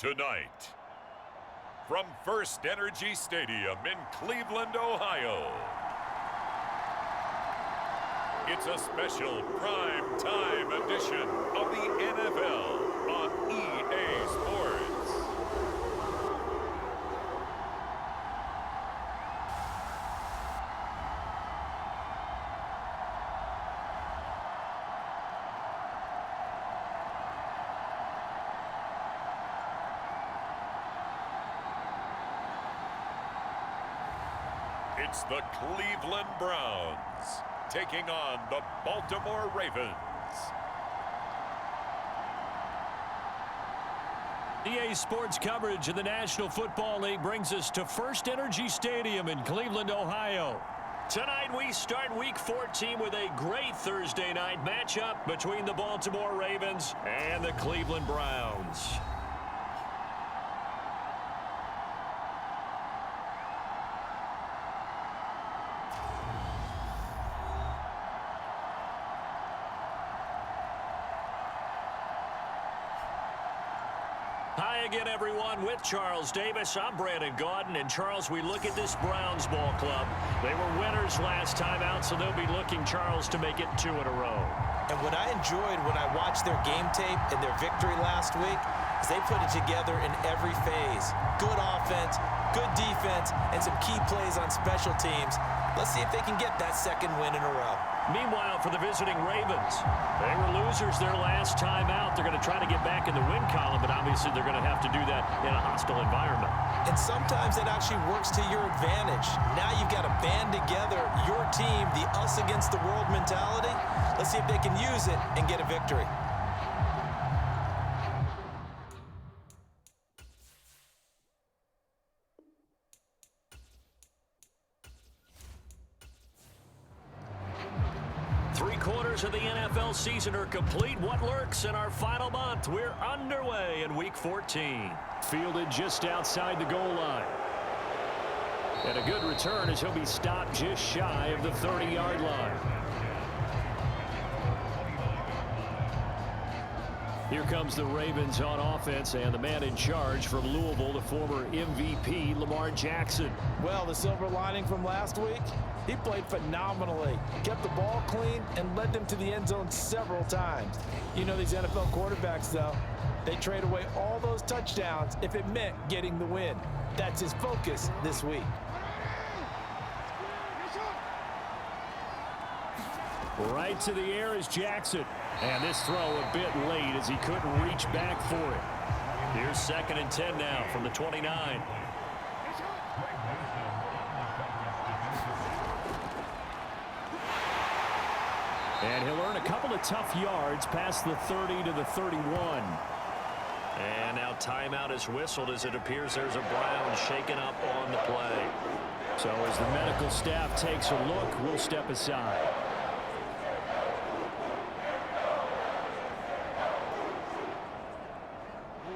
Tonight, from First Energy Stadium in Cleveland, Ohio, it's a special prime time edition of the NFL on EA Sports. It's the Cleveland Browns taking on the Baltimore Ravens. EA Sports coverage of the National Football League brings us to First Energy Stadium in Cleveland, Ohio. Tonight we start Week 14 with a great Thursday night matchup between the Baltimore Ravens and the Cleveland Browns. Hi again, everyone. With Charles Davis, I'm Brandon Gaudin. And Charles, we look at this Browns ball club. They were winners last time out, so they'll be looking, Charles, to make it 2 in a row. And what I enjoyed when I watched their game tape and their victory last week is they put it together in every phase. Good offense, good defense, and some key plays on special teams. Let's see if they can get that second win in a row. Meanwhile, for the visiting Ravens, they were losers their last time out. They're going to try to get back in the win column, but obviously they're going to have to do that in a hostile environment. And sometimes it actually works to your advantage. Now you've got to band together your team, the us against the world mentality. Let's see if they can use it and get a victory. Three-quarters of the NFL season are complete. What lurks in our final month? We're underway in Week 14. Fielded just outside the goal line. And a good return as he'll be stopped just shy of the 30-yard line. Here comes the Ravens on offense, and the man in charge from Louisville, the former MVP, Lamar Jackson. Well, the silver lining from last week, he played phenomenally, kept the ball clean, and led them to the end zone several times. You know these NFL quarterbacks, though, they trade away all those touchdowns if it meant getting the win. That's his focus this week. Right to the air is Jackson. And this throw a bit late as he couldn't reach back for it. Here's 2nd and 10 now from the 29. And he'll earn a couple of tough yards past the 30 to the 31. And now timeout is whistled as it appears there's a Brown shaken up on the play. So as the medical staff takes a look, we'll step aside.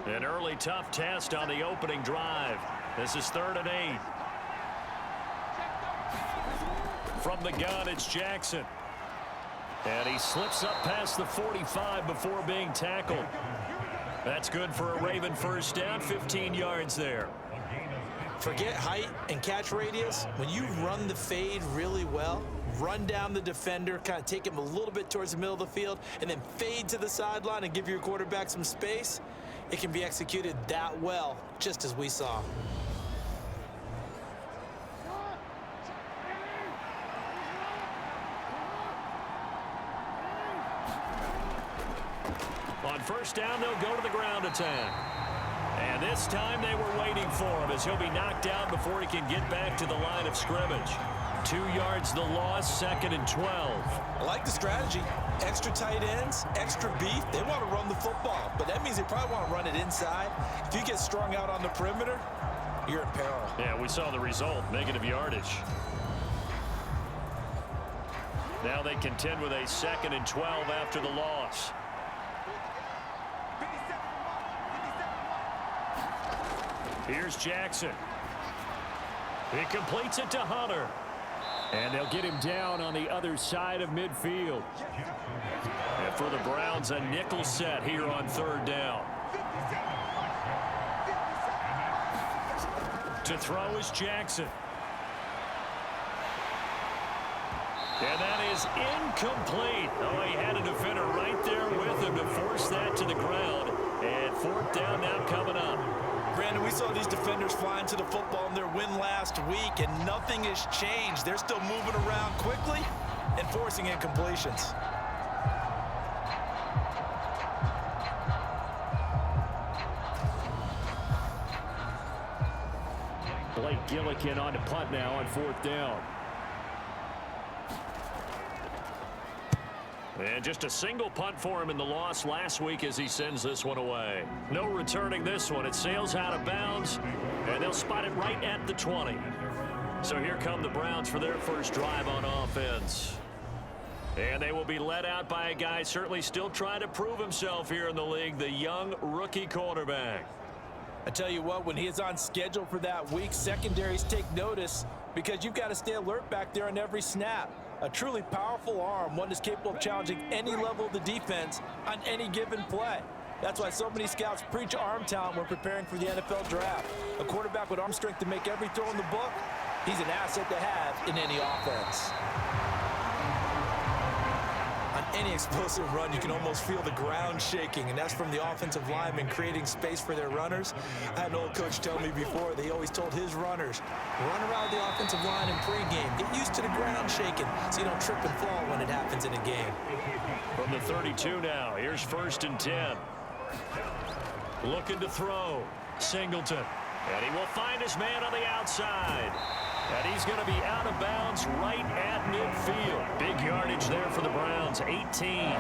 An early tough test on the opening drive. This is 3rd and 8. From the gun, it's Jackson. And he slips up past the 45 before being tackled. That's good for a Raven first down, 15 yards there. Forget height and catch radius. When you run the fade really well, run down the defender, kind of take him a little bit towards the middle of the field, and then fade to the sideline and give your quarterback some space, it can be executed that well, just as we saw. On first down, they'll go to the ground attack. And this time they were waiting for him as he'll be knocked down before he can get back to the line of scrimmage. 2 yards the loss, 2nd and 12. I like the strategy. Extra tight ends, extra beef. They want to run the football, but that means they probably want to run it inside. If you get strung out on the perimeter, you're in peril. Yeah, we saw the result, negative yardage. Now they contend with a 2nd and 12 after the loss. Here's Jackson. He completes it to Hunter. And they'll get him down on the other side of midfield. And for the Browns, a nickel set here on 3rd down. To throw is Jackson. And that is incomplete. Oh, he had a defender right there with him to force that to the ground. And fourth down now coming up. Brandon, we saw these defenders flying to the football in their win last week, and nothing has changed. They're still moving around quickly and forcing incompletions. Blake Gillikin on to punt now on fourth down. And just a single punt for him in the loss last week as he sends this one away. No returning this one. It sails out of bounds, and they'll spot it right at the 20. So here come the Browns for their first drive on offense. And they will be led out by a guy certainly still trying to prove himself here in the league, the young rookie quarterback. I tell you what, when he is on schedule for that week, secondaries take notice because you've got to stay alert back there on every snap. A truly powerful arm, one that's capable of challenging any level of the defense on any given play. That's why so many scouts preach arm talent when preparing for the NFL draft. A quarterback with arm strength to make every throw in the book, he's an asset to have in any offense. On any explosive run, you can almost feel the ground shaking, and that's from the offensive linemen creating space for their runners. I had an old coach tell me before, they always told his runners, run around the offensive line in pregame. Get used to the ground shaking so you don't trip and fall when it happens in a game. From the 32 now, here's 1st and 10. Looking to throw. Singleton. And he will find his man on the outside. And he's going to be out of bounds right at midfield. Big yardage there for the Browns, 18.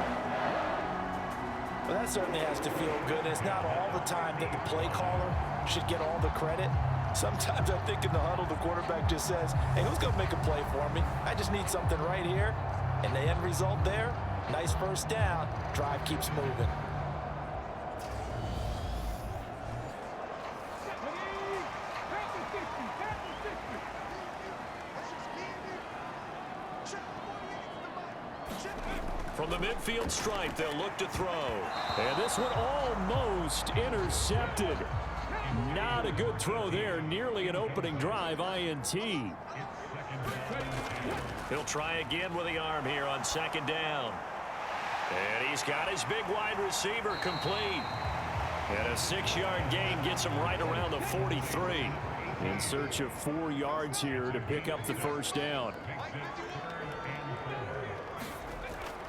Well, that certainly has to feel good. It's not all the time that the play caller should get all the credit. Sometimes I think in the huddle, the quarterback just says, hey, who's going to make a play for me? I just need something right here. And the end result there, nice first down. Drive keeps moving. From the midfield stripe, they'll look to throw. And this one almost intercepted. Not a good throw there. Nearly an opening drive, INT. He'll try again with the arm here on 2nd down. And he's got his big wide receiver complete. And a 6-yard gain gets him right around the 43. In search of 4 yards here to pick up the first down.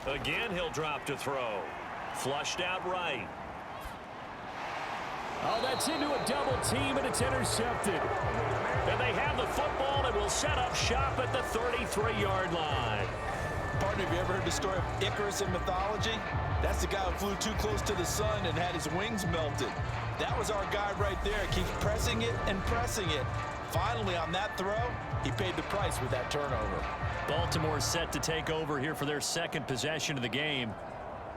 Again, he'll drop to throw. Flushed out right. Oh, that's into a double team, and it's intercepted. And they have the football and will set up shop at the 33-yard line. Partner, have you ever heard the story of Icarus in mythology? That's the guy who flew too close to the sun and had his wings melted. That was our guy right there. Keeps pressing it and pressing it. Finally, on that throw, he paid the price with that turnover. Baltimore set to take over here for their 2nd possession of the game.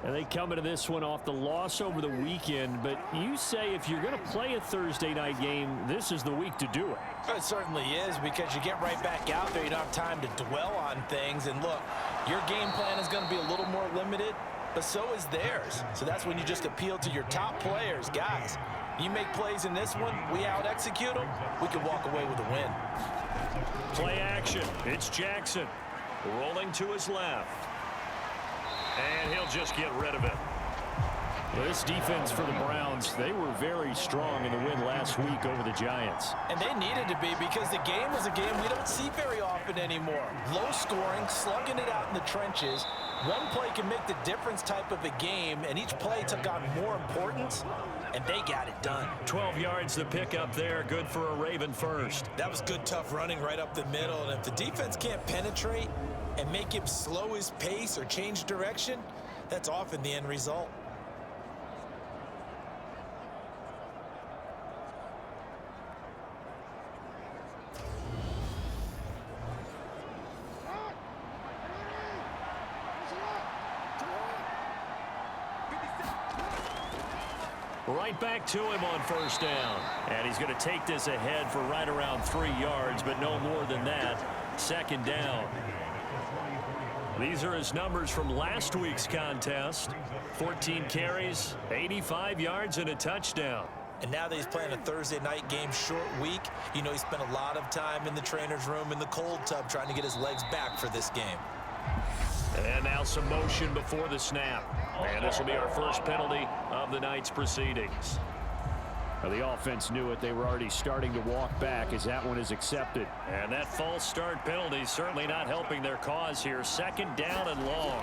And they come into this one off the loss over the weekend. But you say if you're going to play a Thursday night game, this is the week to do it. It certainly is, because you get right back out there. You don't have time to dwell on things. And look, your game plan is going to be a little more limited, but so is theirs. So that's when you just appeal to your top players. Guys, you make plays in this one, we out-execute them, we can walk away with a win. Play action. It's Jackson. Rolling to his left. And he'll just get rid of it. This defense for the Browns, they were very strong in the win last week over the Giants. And they needed to be, because the game was a game we don't see very often anymore. Low scoring, slugging it out in the trenches. One play can make the difference type of a game, and each play took on more importance, and they got it done. 12 yards to pick up there. Good for a Raven first. That was good, tough running right up the middle. And if the defense can't penetrate and make him slow his pace or change direction, that's often the end result. Right back to him on 1st down. And he's going to take this ahead for right around 3 yards, but no more than that. 2nd down. These are his numbers from last week's contest. 14 carries, 85 yards, and a touchdown. And now that he's playing a Thursday night game, short week, you know he spent a lot of time in the trainer's room, in the cold tub, trying to get his legs back for this game. And now some motion before the snap. And this will be our first penalty of the night's proceedings. Well, the offense knew it. They were already starting to walk back as that one is accepted. And that false start penalty certainly not helping their cause here. Second down and long.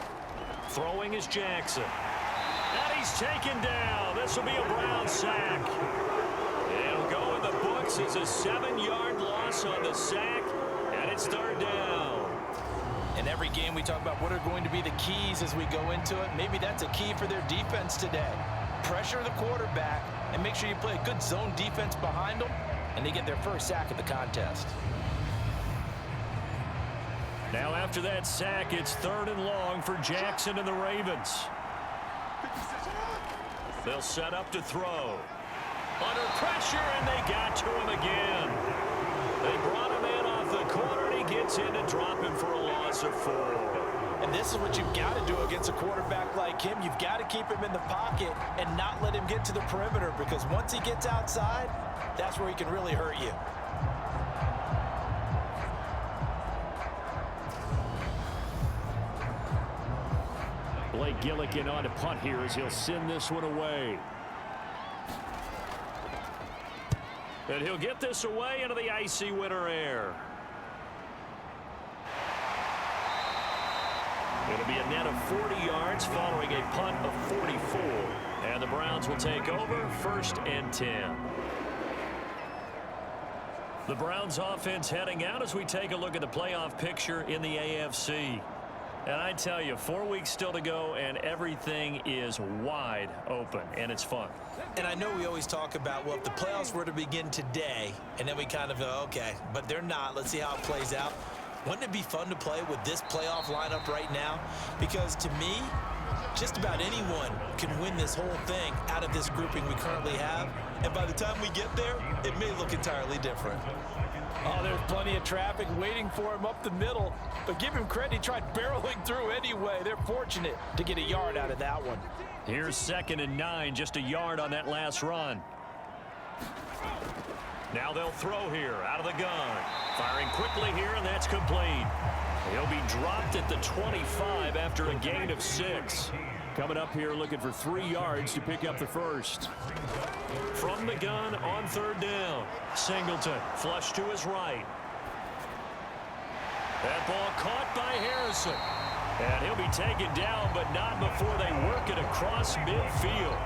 Throwing is Jackson. And he's taken down. This will be a Brown sack. It'll go in the books as a 7-yard loss on the sack. And it's third down. In every game we talk about what are going to be the keys as we go into it. Maybe that's a key for their defense today. Pressure the quarterback and make sure you play a good zone defense behind them, and they get their first sack of the contest. Now after that sack, it's third and long for Jackson and the Ravens. They'll set up to throw. Under pressure, and they got to him again. They brought him in off the corner, and he gets in to drop him for a loss of 4. And this is what you've got to do against a quarterback like him. You've got to keep him in the pocket and not let him get to the perimeter, because once he gets outside, that's where he can really hurt you. Blake Gillikin on to punt here as he'll send this one away. And he'll get this away into the icy winter air. It'll be a net of 40 yards following a punt of 44. And the Browns will take over, 1st and 10. The Browns offense heading out as we take a look at the playoff picture in the AFC. And I tell you, 4 weeks still to go, and everything is wide open, and it's fun. And I know we always talk about, well, if the playoffs were to begin today, and then we kind of go, okay, but they're not. Let's see how it plays out. Wouldn't it be fun to play with this playoff lineup right now? Because to me, just about anyone can win this whole thing out of this grouping we currently have. And by the time we get there, it may look entirely different. Oh, there's plenty of traffic waiting for him up the middle. But give him credit, he tried barreling through anyway. They're fortunate to get a yard out of that one. Here's 2nd and 9, just a yard on that last run. Now they'll throw here out of the gun. Firing quickly here, and that's complete. He'll be dropped at the 25 after a gain of 6. Coming up here looking for 3 yards to pick up the first. From the gun on 3rd down. Singleton flush to his right. That ball caught by Harrison. And he'll be taken down, but not before they work it across midfield.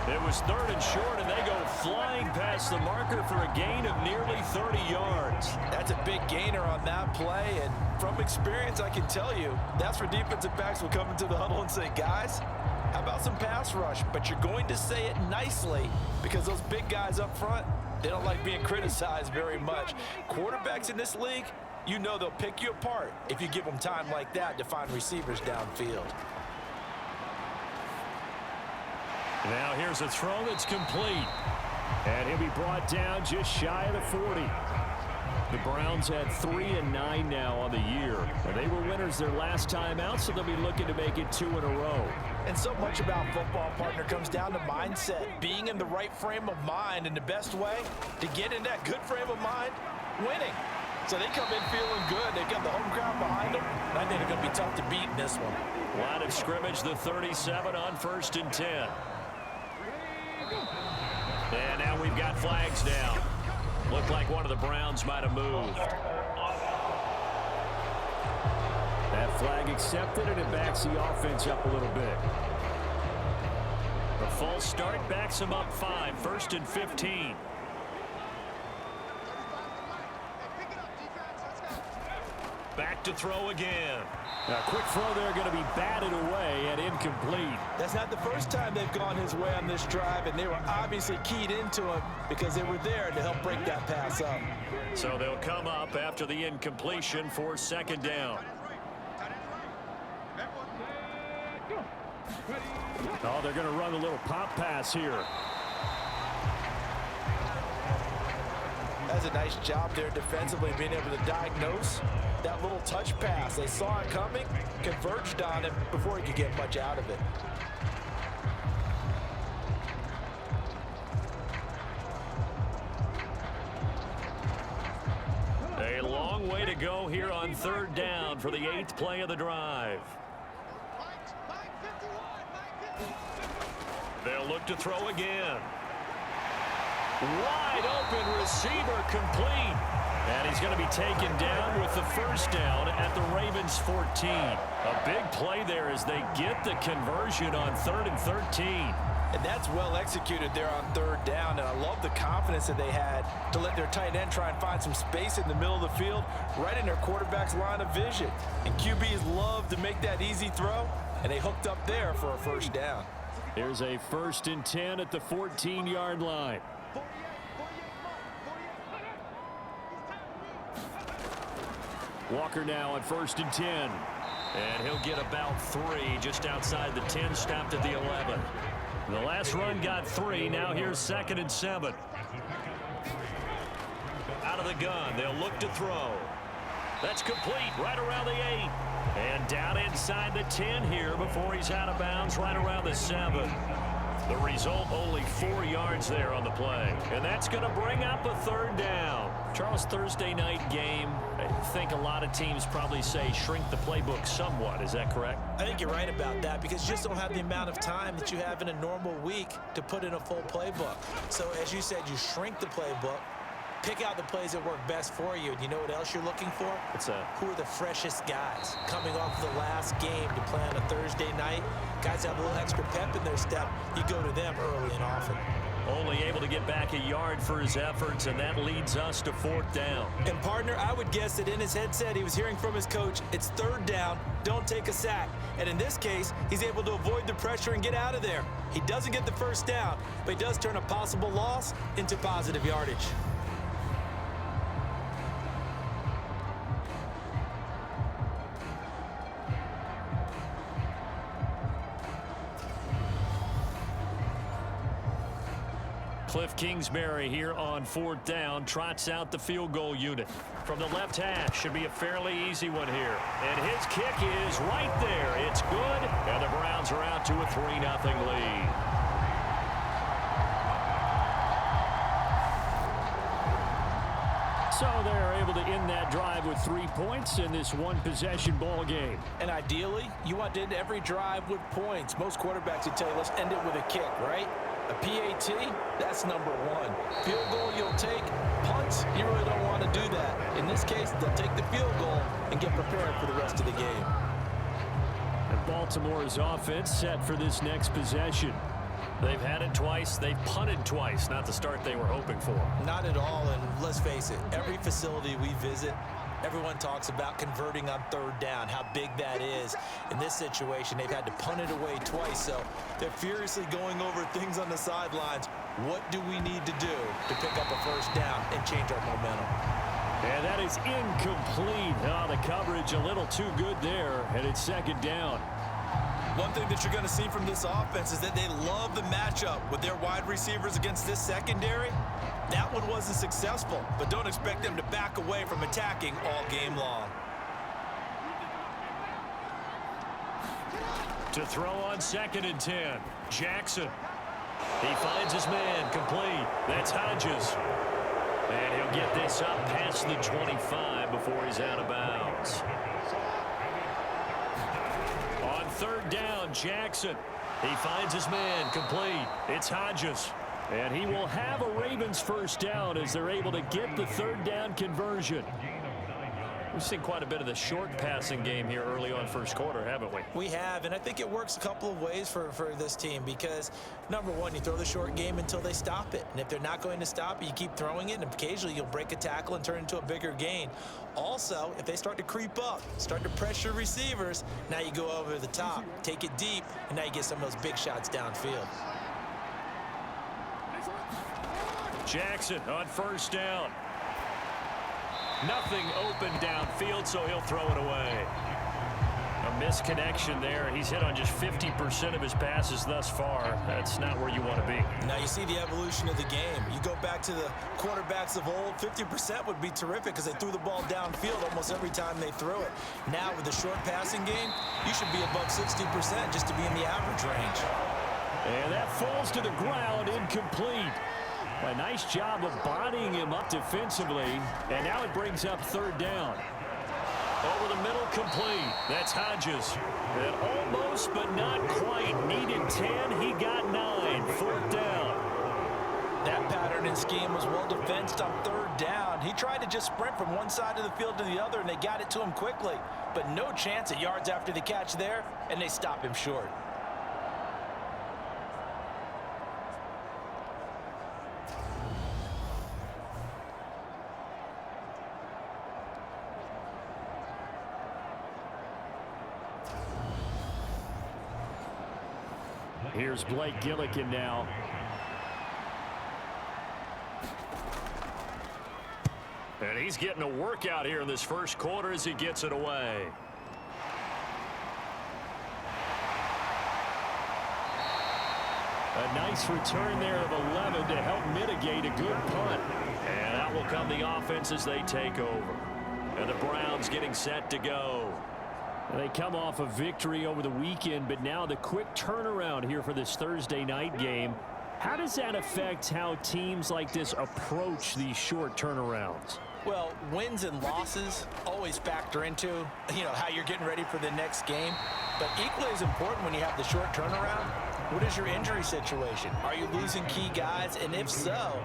It was 3rd and short, and they go flying past the marker for a gain of nearly 30 yards. That's a big gainer on that play, and from experience, I can tell you, that's where defensive backs will come into the huddle and say, guys, how about some pass rush? But you're going to say it nicely, because those big guys up front, they don't like being criticized very much. Quarterbacks in this league, you know they'll pick you apart if you give them time like that to find receivers downfield. Now here's a throw that's complete. And he'll be brought down just shy of the 40. The Browns had 3 and 9 now on the year. And they were winners their last time out, so they'll be looking to make it 2 in a row. And so much about football, partner, comes down to mindset. Being in the right frame of mind, and the best way to get in that good frame of mind, winning. So they come in feeling good. They've got the home crowd behind them. And I think they're going to be tough to beat in this one. Line of scrimmage, the 37 on 1st and 10. And now we've got flags down. Looked like one of the Browns might have moved. That flag accepted, and it backs the offense up a little bit. The false start backs him up 5, 1st and 15. Back to throw again. A quick throw there, going to be batted away and incomplete. That's not the first time they've gone his way on this drive, and they were obviously keyed into him because they were there to help break that pass up. So they'll come up after the incompletion for 2nd down. Oh, they're going to run a little pop pass here. That's a nice job there defensively, being able to diagnose that little touch pass. They saw it coming, converged on it before he could get much out of it. go here on third down for the 8th play of the drive. They'll look to throw again. Wide open receiver complete. And he's going to be taken down with the first down at the Ravens 14. A big play there as they get the conversion on 3rd and 13. And that's well executed there on third down. And I love the confidence that they had to let their tight end try and find some space in the middle of the field, right in their quarterback's line of vision. And QBs love to make that easy throw, and they hooked up there for a first down. Here's a 1st and 10 at the 14-yard line. Walker now on 1st and 10. And he'll get about 3 just outside the 10, stopped at the 11. The last run got 3. Now here's 2nd and 7. Out of the gun. They'll look to throw. That's complete right around the 8. And down inside the 10 here before he's out of bounds right around the 7. The result, only 4 yards there on the play. And that's going to bring up a 3rd down. Charles, Thursday night game, I think a lot of teams probably say shrink the playbook somewhat. Is that correct? I think you're right about that because you just don't have the amount of time that you have in a normal week to put in a full playbook. So as you said, you shrink the playbook, pick out the plays that work best for you. And you know what else you're looking for? Who are the freshest guys coming off the last game to play on a Thursday night? Guys have a little extra pep in their step. You go to them early and often. Only able to get back a yard for his efforts, and that leads us to 4th down. And, partner, I would guess that in his headset he was hearing from his coach, it's 3rd down, don't take a sack. And in this case, he's able to avoid the pressure and get out of there. He doesn't get the first down, but he does turn a possible loss into positive yardage. Cliff Kingsbury here on 4th down trots out the field goal unit. From the left hash, should be a fairly easy one here. And his kick is right there. It's good, and the Browns are out to a 3-0 lead. So they're able to end that drive with 3 points in this one-possession ball game. And ideally, you want to end every drive with points. Most quarterbacks would tell you, let's end it with a kick, right? A PAT, that's number 1. Field goal you'll take. Punts, you really don't want to do that. In this case, they'll take the field goal and get prepared for the rest of the game. And Baltimore's offense set for this next possession. They've had it twice. They've punted twice. Not the start they were hoping for. Not at all, and let's face it, every facility we visit, everyone talks about converting on 3rd down, how big that is. In this situation, they've had to punt it away twice, so they're furiously going over things on the sidelines. What do we need to do to pick up a first down and change our momentum? And that is incomplete. Oh, the coverage a little too good there, and it's 2nd down. One thing that you're going to see from this offense is that they love the matchup with their wide receivers against this secondary. That one wasn't successful, but don't expect them to back away from attacking all game long. To throw on 2nd and 10. Jackson. He finds his man complete. That's Hodges. And he'll get this up past the 25 before he's out of bounds. On 3rd down, Jackson. He finds his man complete. It's Hodges. And he will have a Ravens first down as they're able to get the 3rd down conversion. We've seen quite a bit of the short passing game here early on first quarter, haven't we? We have, and I think it works a couple of ways for this team because, number one, you throw the short game until they stop it. And if they're not going to stop it, you keep throwing it, and occasionally you'll break a tackle and turn it into a bigger gain. Also, if they start to creep up, start to pressure receivers, now you go over the top, take it deep, and now you get some of those big shots downfield. Jackson on 1st down. Nothing open downfield, so he'll throw it away. A misconnection there. He's hit on just 50% of his passes thus far. That's not where you want to be. Now you see the evolution of the game. You go back to the quarterbacks of old, 50% would be terrific because they threw the ball downfield almost every time they threw it. Now with the short passing game, you should be above 60% just to be in the average range. And that falls to the ground, incomplete. A nice job of bodying him up defensively, and now it brings up 3rd down. Over the middle, complete. That's Hodges. And almost, but not quite. Needed 10. He got 9. Fourth down. That pattern and scheme was well defensed on third down. He tried to just sprint from one side of the field to the other, and they got it to him quickly. But no chance at yards after the catch there, and they stop him short. Here's Blake Gillikin now. And he's getting a workout here in this first quarter as he gets it away. A nice return there of 11 to help mitigate a good punt. And out will come the offense as they take over. And the Browns getting set to go. They come off a victory over the weekend, but now the quick turnaround here for this Thursday night game. How does that affect how teams like this approach these short turnarounds? Well, wins and losses always factor into, how you're getting ready for the next game. But equally as important when you have the short turnaround, what is your injury situation? Are you losing key guys? And if so,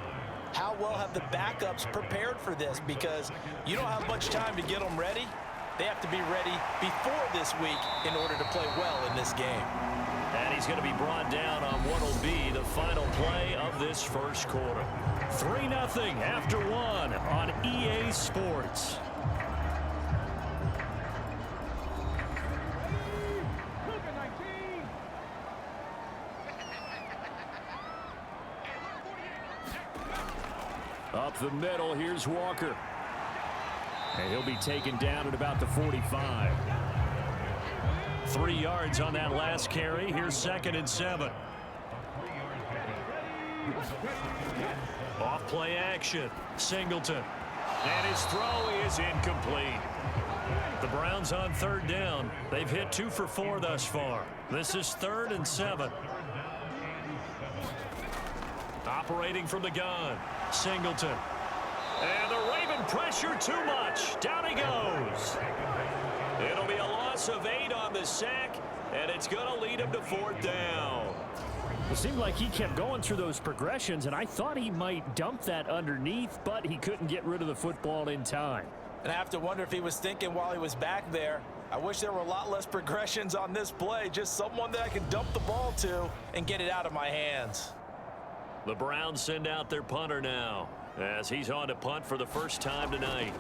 how well have the backups prepared for this? Because you don't have much time to get them ready. They have to be ready before this week in order to play well in this game. And he's going to be brought down on what will be the final play of this first quarter. 3-0 after 1 on EA Sports. Up the middle, here's Walker. And he'll be taken down at about the 45. 3 yards on that last carry. Here's 2nd and 7. Off play action. Singleton. And his throw is incomplete. The Browns on 3rd down. They've hit 2 for 4 thus far. This is 3rd and 7. Operating from the gun. Singleton. And the Raven pressure too much. Down he goes. It'll be a loss of 8 on the sack, and it's going to lead him to 4th down. It seemed like he kept going through those progressions, and I thought he might dump that underneath, but he couldn't get rid of the football in time. And I have to wonder if he was thinking while he was back there, I wish there were a lot less progressions on this play, just someone that I can dump the ball to and get it out of my hands. The Browns send out their punter now, as he's on to punt for the first time tonight.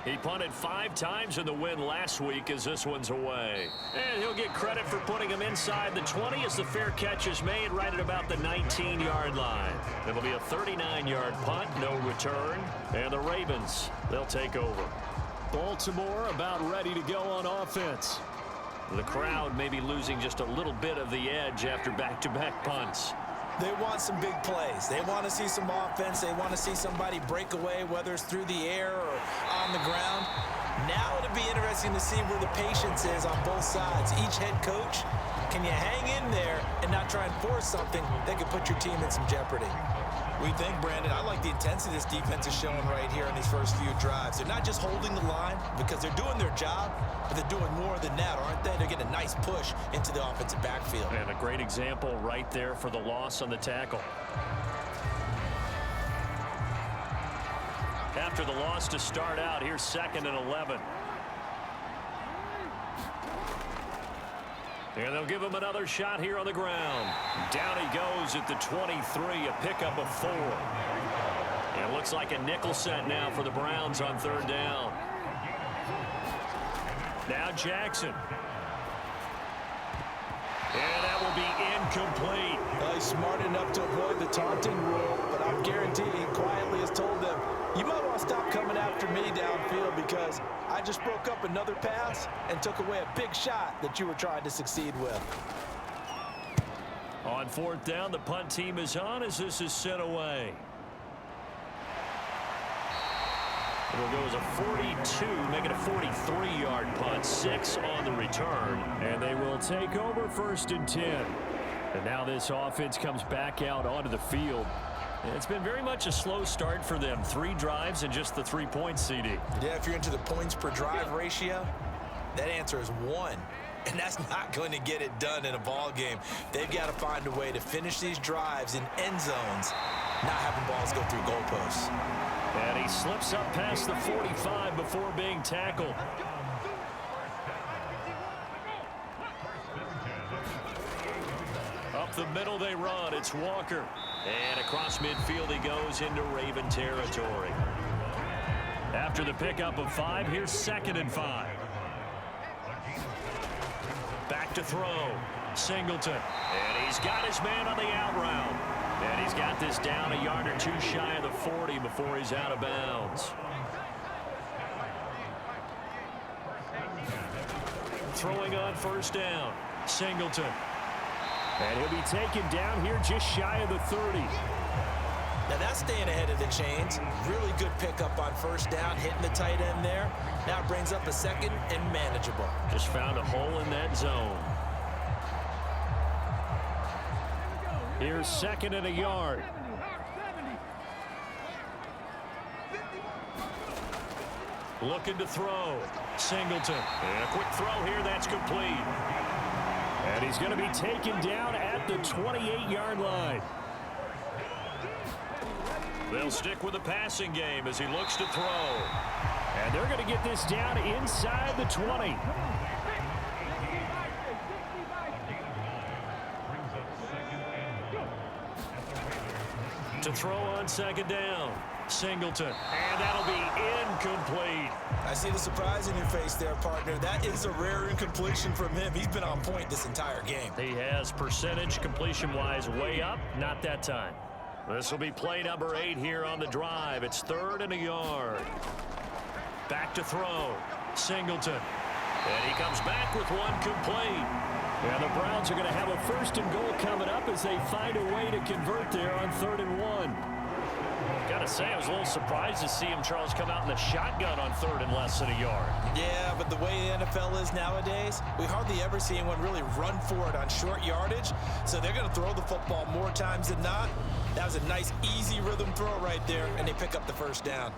He punted 5 times in the win last week as this one's away. And he'll get credit for putting him inside the 20 as the fair catch is made right at about the 19-yard line. It'll be a 39-yard punt, no return. And the Ravens, they'll take over. Baltimore about ready to go on offense. The crowd may be losing just a little bit of the edge after back-to-back punts. They want some big plays. They want to see some offense. They want to see somebody break away, whether it's through the air or on the ground. Now it'll be interesting to see where the patience is on both sides. Each head coach, can you hang in there and not try and force something that could put your team in some jeopardy? We think, Brandon, I like the intensity this defense is showing right here in these first few drives. They're not just holding the line because they're doing their job, but they're doing more than that, aren't they? They're getting a nice push into the offensive backfield. And a great example right there for the loss on the tackle. After the loss to start out, here's 2nd and 11. And they'll give him another shot here on the ground. Down he goes at the 23, a pickup of 4. And it looks like a nickel set now for the Browns on 3rd down. Now Jackson. And that will be incomplete. He's smart enough to avoid the taunting rule, but I'm guaranteeing he quietly has told them, you might want to stop coming after me downfield because I just broke up another pass and took away a big shot that you were trying to succeed with. On 4th down, the punt team is on as this is sent away. It'll go as a 42, make it a 43-yard punt, 6 on the return. And they will take over 1st and 10. And now this offense comes back out onto the field. It's been very much a slow start for them. 3 drives and just the 3 points, CD. Yeah, if you're into the points per drive ratio, that answer is 1. And that's not going to get it done in a ball game. They've got to find a way to finish these drives in end zones, not having balls go through goalposts. And he slips up past the 45 before being tackled. Up the middle they run. It's Walker. And across midfield he goes into Raven territory. After the pickup of 5, here's 2nd and 5. Back to throw. Singleton. And he's got his man on the out route. And he's got this down a yard or 2 shy of the 40 before he's out of bounds. Throwing on 1st down. Singleton. And he'll be taken down here just shy of the 30. Now that's staying ahead of the chains. Really good pickup on 1st down, hitting the tight end there. Now it brings up a 2nd and manageable. Just found a hole in that zone. Here's 2nd and a yard. Looking to throw. Singleton. And a quick throw here. That's complete. And he's going to be taken down at the 28-yard line. They'll stick with the passing game as he looks to throw. And they're going to get this down inside the 20. To throw on 2nd down. Singleton. And that'll be incomplete. I see the surprise in your face there, partner. That is a rare incompletion from him. He's been on point this entire game. He has percentage completion-wise way up. Not that time. This will be play number 8 here on the drive. It's 3rd and a yard. Back to throw. Singleton. And he comes back with 1 complete. And the Browns are going to have a 1st and goal coming up as they find a way to convert there on 3rd and 1. Gotta say, I was a little surprised to see him, Charles, come out in the shotgun on 3rd and less than a yard. Yeah, but the way the NFL is nowadays, we hardly ever see anyone really run for it on short yardage. So they're going to throw the football more times than not. That was a nice, easy rhythm throw right there, and they pick up the 1st down.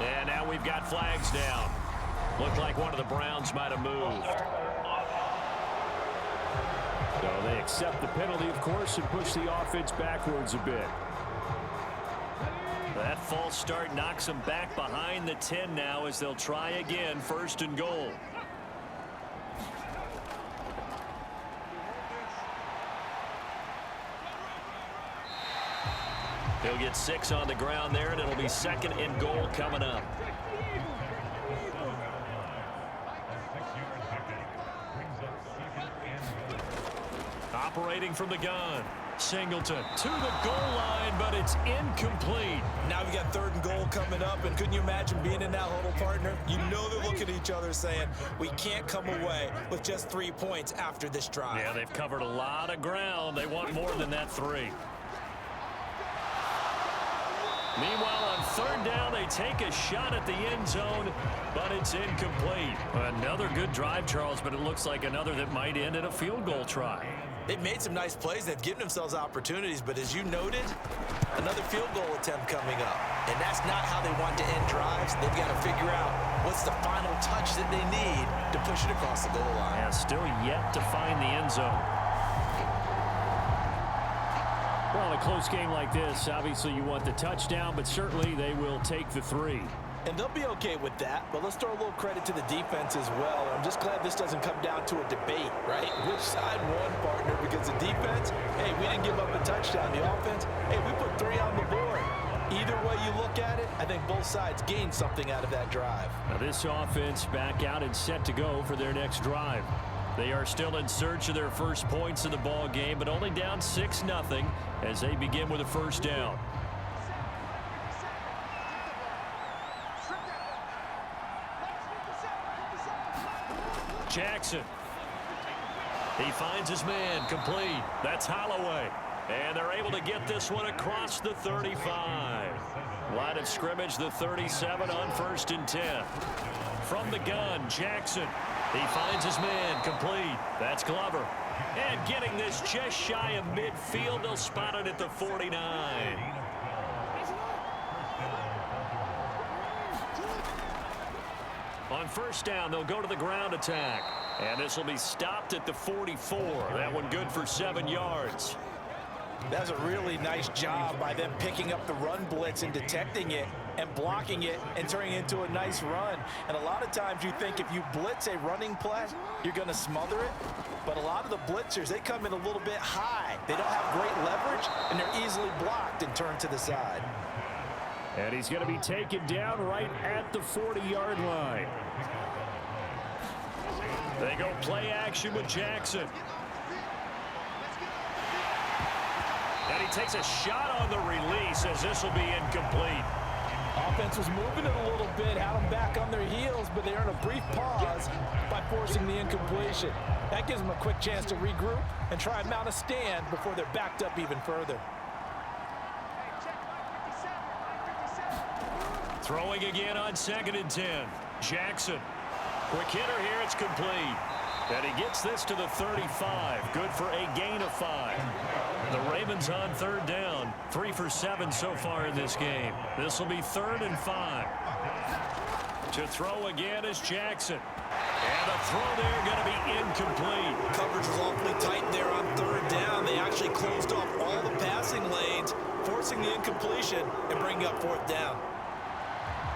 And now we've got flags down. Looked like one of the Browns might have moved. So they accept the penalty, of course, and push the offense backwards a bit. That false start knocks them back behind the 10 now as they'll try again, 1st and goal. He'll get 6 on the ground there, and it'll be 2nd and goal coming up. Operating from the gun. Singleton to the goal line, but it's incomplete. Now we got 3rd and goal coming up, and couldn't you imagine being in that huddle, partner? You know they're looking at each other saying, we can't come away with just 3 points after this drive. Yeah, they've covered a lot of ground. They want more than that 3. Meanwhile, on 3rd down, they take a shot at the end zone, but it's incomplete. Another good drive, Charles, but it looks like another that might end in a field goal try. They've made some nice plays. They've given themselves opportunities, but as you noted, another field goal attempt coming up. And that's not how they want to end drives. They've got to figure out what's the final touch that they need to push it across the goal line. Yeah, still yet to find the end zone. Well, in a close game like this, obviously you want the touchdown, but certainly they will take the 3. And they'll be okay with that, but let's throw a little credit to the defense as well. I'm just glad this doesn't come down to a debate, right? Which side won, partner? Because the defense, hey, we didn't give up a touchdown. The offense, hey, we put 3 on the board. Either way you look at it, I think both sides gained something out of that drive. Now this offense back out and set to go for their next drive. They are still in search of their first points in the ball game, but only down 6-0 as they begin with a 1st down. Jackson. He finds his man, complete. That's Holloway. And they're able to get this one across the 35. Line of scrimmage, the 37 on 1st and 10. From the gun, Jackson. He finds his man, complete. That's Glover. And getting this just shy of midfield, they'll spot it at the 49. On first down, they'll go to the ground attack. And this will be stopped at the 44. That one good for 7 yards. That's a really nice job by them picking up the run blitz and detecting it and blocking it and turning it into a nice run. And a lot of times you think if you blitz a running play, you're going to smother it. But a lot of the blitzers, they come in a little bit high. They don't have great leverage, and they're easily blocked and turned to the side. And he's going to be taken down right at the 40-yard line. They go play action with Jackson. And he takes a shot on the release as this will be incomplete. Offense was moving it a little bit, had them back on their heels, but they earned a brief pause by forcing the incompletion. That gives them a quick chance to regroup and try and mount a stand before they're backed up even further. Throwing again on 2nd and 10. Jackson. Quick hitter here, it's complete. And he gets this to the 35. Good for a gain of 5. The Ravens on 3rd down. 3 for 7 so far in this game. This will be 3rd and 5. To throw again is Jackson. And a throw there going to be incomplete. Coverage was awfully tight there on 3rd down. They actually closed off all the passing lanes, forcing the incompletion and bringing up 4th down.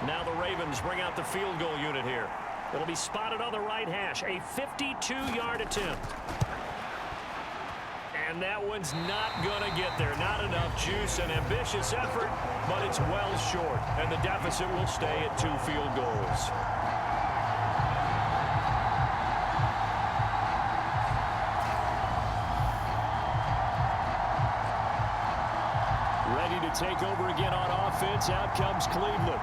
Now the Ravens bring out the field goal unit here. It'll be spotted on the right hash. A 52-yard attempt. And that one's not going to get there. Not enough juice. An ambitious effort, but it's well short. And the deficit will stay at 2 field goals. Ready to take over again on offense. Out comes Cleveland.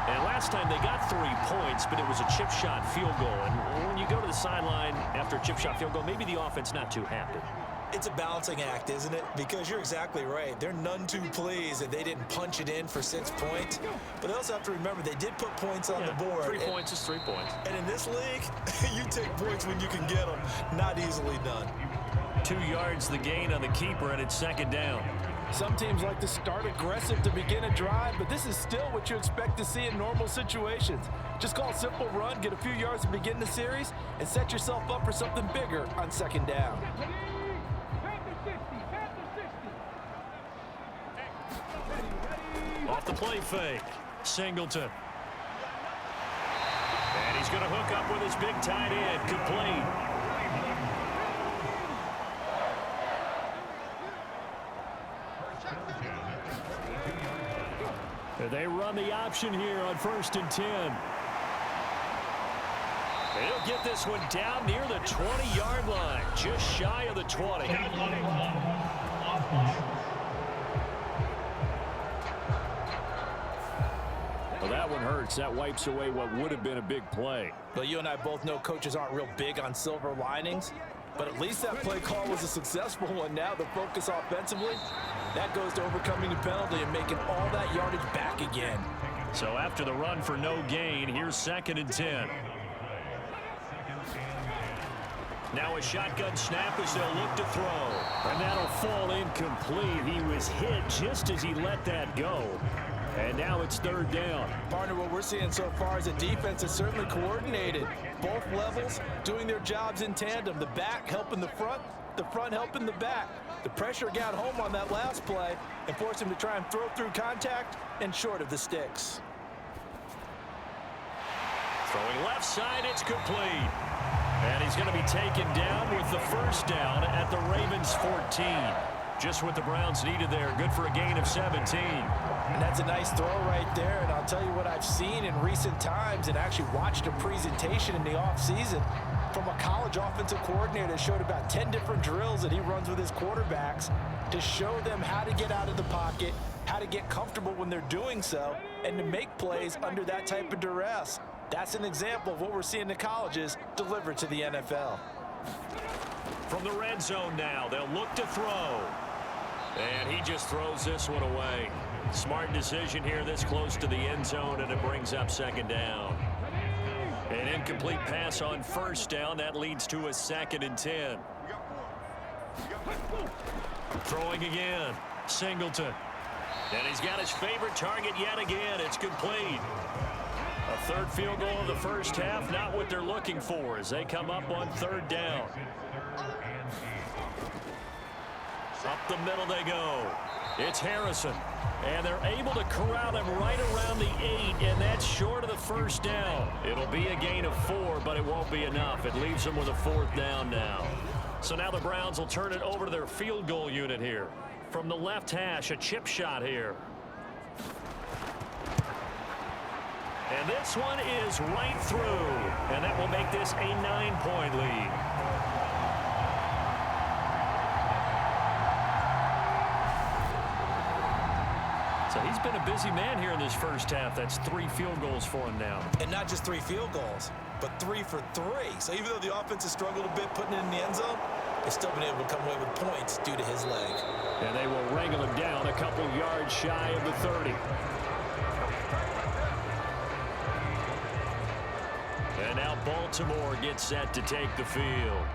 And last time they got 3 points, but it was a chip shot field goal. And when you go to the sideline after a chip shot field goal, maybe the offense not too happy. It's a balancing act, isn't it? Because you're exactly right. They're none too pleased that they didn't punch it in for 6 points. But they also have to remember they did put points on the board. 3 points is 3 points. And in this league, you take points when you can get them. Not easily done. 2 yards the gain on the keeper, and it's 2nd down. Some teams like to start aggressive to begin a drive, but this is still what you expect to see in normal situations. Just call a simple run, get a few yards to begin the series, and set yourself up for something bigger on 2nd down. Off the play fake. Singleton. And he's going to hook up with his big tight end. Complete. They run the option here on 1st and 10. He'll get this one down near the 20-yard line. Just shy of the 20. Well, that one hurts. That wipes away what would have been a big play. Well, you and I both know coaches aren't real big on silver linings, but at least that play call was a successful one. Now the focus offensively, that goes to overcoming the penalty and making all that yardage back again. So after the run for no gain, here's 2nd and 10. Now a shotgun snap as they'll look to throw. And that'll fall incomplete. He was hit just as he let that go. And now it's 3rd down. Partner, what we're seeing so far is a defense that's certainly coordinated. Both levels doing their jobs in tandem. The back helping the front helping the back. The pressure got home on that last play and forced him to try and throw through contact and short of the sticks. Throwing left side, it's complete. And he's going to be taken down with the 1st down at the Ravens 14. Just what the Browns needed there. Good for a gain of 17. And that's a nice throw right there. And I'll tell you what I've seen in recent times and actually watched a presentation in the offseason from a college offensive coordinator that showed about 10 different drills that he runs with his quarterbacks to show them how to get out of the pocket, how to get comfortable when they're doing so, and to make plays under that type of duress. That's an example of what we're seeing in colleges delivered to the NFL. From the red zone now, they'll look to throw. And he just throws this one away. Smart decision here this close to the end zone, and it brings up 2nd down. An incomplete pass on first down. That leads to a 2nd and 10. Throwing again. Singleton. And he's got his favorite target yet again. It's complete. A 3rd field goal of the first half. Not what they're looking for as they come up on 3rd down. Up the middle they go. It's Harrison. And they're able to corral him right around the 8, and that's short of the first down. It'll be a gain of 4, but it won't be enough. It leaves them with a 4th down now. So now the Browns will turn it over to their field goal unit here. From the left hash, a chip shot here. And this one is right through. And that will make this a 9-point lead. So he's been a busy man here in this first half. That's 3 field goals for him now. And not just 3 field goals, but 3 for 3. So even though the offense has struggled a bit putting it in the end zone, they've still been able to come away with points due to his leg. And they will wrangle him down a couple yards shy of the 30. And now Baltimore gets set to take the field.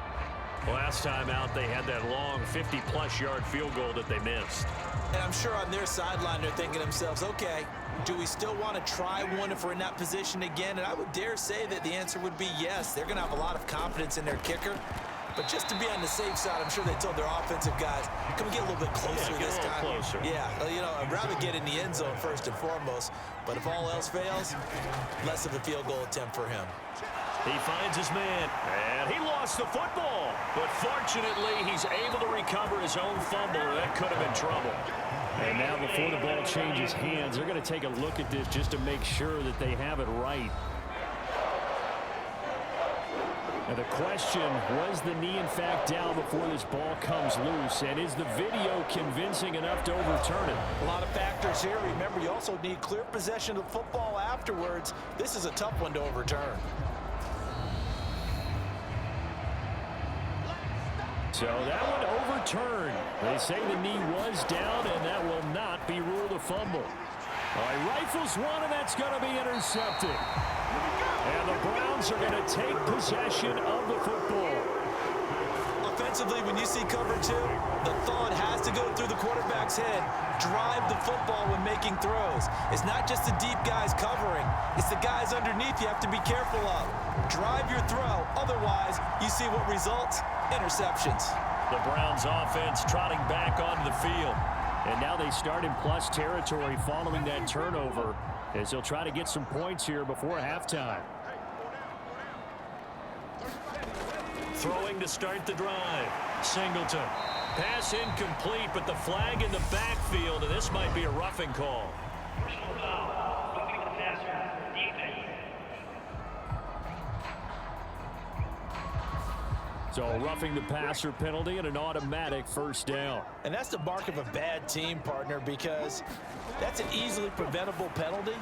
Last time out, they had that long 50-plus yard field goal that they missed. And I'm sure on their sideline, they're thinking to themselves, okay, do we still want to try one if we're in that position again? And I would dare say that the answer would be yes. They're going to have a lot of confidence in their kicker. But just to be on the safe side, I'm sure they told their offensive guys, can we get a little bit closer this time? Closer. Yeah, you know, I'd rather get in the end zone first and foremost. But if all else fails, less of a field goal attempt for him. He finds his man, and he lost the football. But fortunately, he's able to recover his own fumble. That could have been trouble. And now before the ball changes hands, they're going to take a look at this just to make sure that they have it right. Now the question, was the knee in fact down before this ball comes loose? And is the video convincing enough to overturn it? A lot of factors here. Remember, you also need clear possession of the football afterwards. This is a tough one to overturn. So that one overturned. They say the knee was down, and that will not be ruled a fumble. All right, rifles one, and that's going to be intercepted. And the Browns are going to take possession of the football. Offensively, when you see cover 2, the thought has to go through the quarterback's head. Drive the football when making throws. It's not just the deep guys covering. It's the guys underneath you have to be careful of. Drive your throw. Otherwise, you see what results? Interceptions. The Browns offense trotting back onto the field. And now they start in plus territory following that turnover as they'll try to get some points here before halftime. Throwing to start the drive. Singleton. Pass incomplete, but the flag in the backfield, and this might be a roughing call. So roughing the passer penalty and an automatic first down. And that's the mark of a bad team, partner, because that's an easily preventable penalty,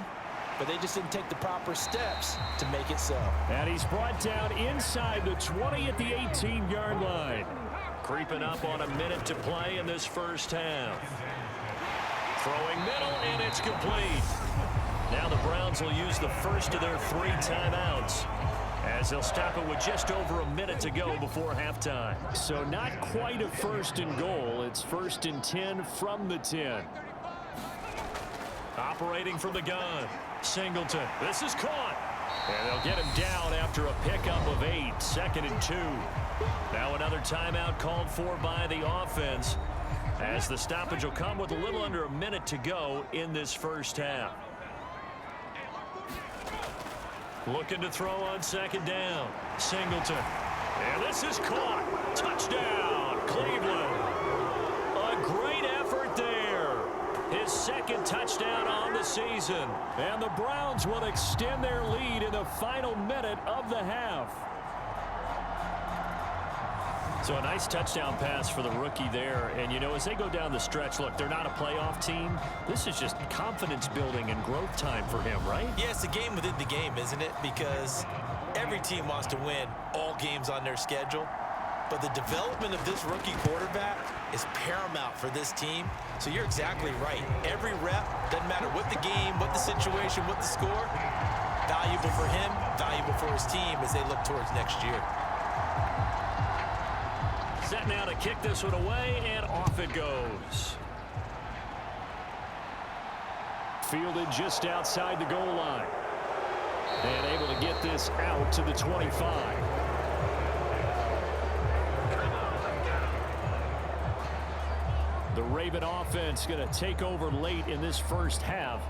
but they just didn't take the proper steps to make it so. And he's brought down inside the 20 at the 18-yard line. Creeping up on a minute to play in this first half. Throwing middle, and it's complete. Now the Browns will use the first of their 3 timeouts, as they'll stop it with just over a minute to go before halftime. So not quite a 1st and goal. It's 1st and 10 from the 10. Operating from the gun. Singleton. This is caught. And they'll get him down after a pickup of 8. 2nd and 2. Now another timeout called for by the offense, as the stoppage will come with a little under a minute to go in this first half. Looking to throw on 2nd down. Singleton. And this is caught. Touchdown, Cleveland. A great effort there. His 2nd touchdown on the season. And the Browns will extend their lead in the final minute of the half. So a nice touchdown pass for the rookie there. And, you know, as they go down the stretch, look, they're not a playoff team. This is just confidence building and growth time for him, right? Yeah, it's a game within the game, isn't it? Because every team wants to win all games on their schedule. But the development of this rookie quarterback is paramount for this team. So you're exactly right. Every rep, doesn't matter what the game, what the situation, what the score, Valuable for him, valuable for his team as they look towards next year. Set now to kick this one away, and off it goes. Fielded just outside the goal line. And able to get this out to the 25. The Raven offense going to take over late in this first half.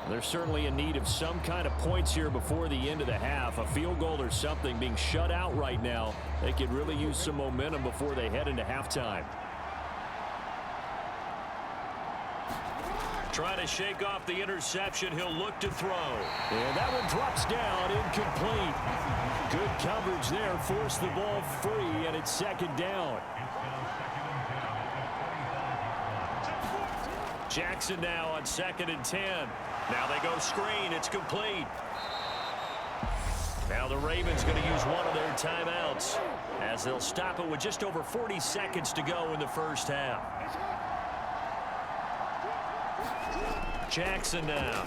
They're certainly in need of some kind of points here before the end of the half. A field goal or something, being shut out right now. They could really use some momentum before they head into halftime. Trying to shake off the interception. He'll look to throw. And that one drops down, incomplete. Good coverage there. Forced the ball free, and it's second down. Jackson now on 2nd and 10. Now they go screen. It's complete. Now the Ravens going to use one of their timeouts as they'll stop it with just over 40 seconds to go in the first half. Jackson now.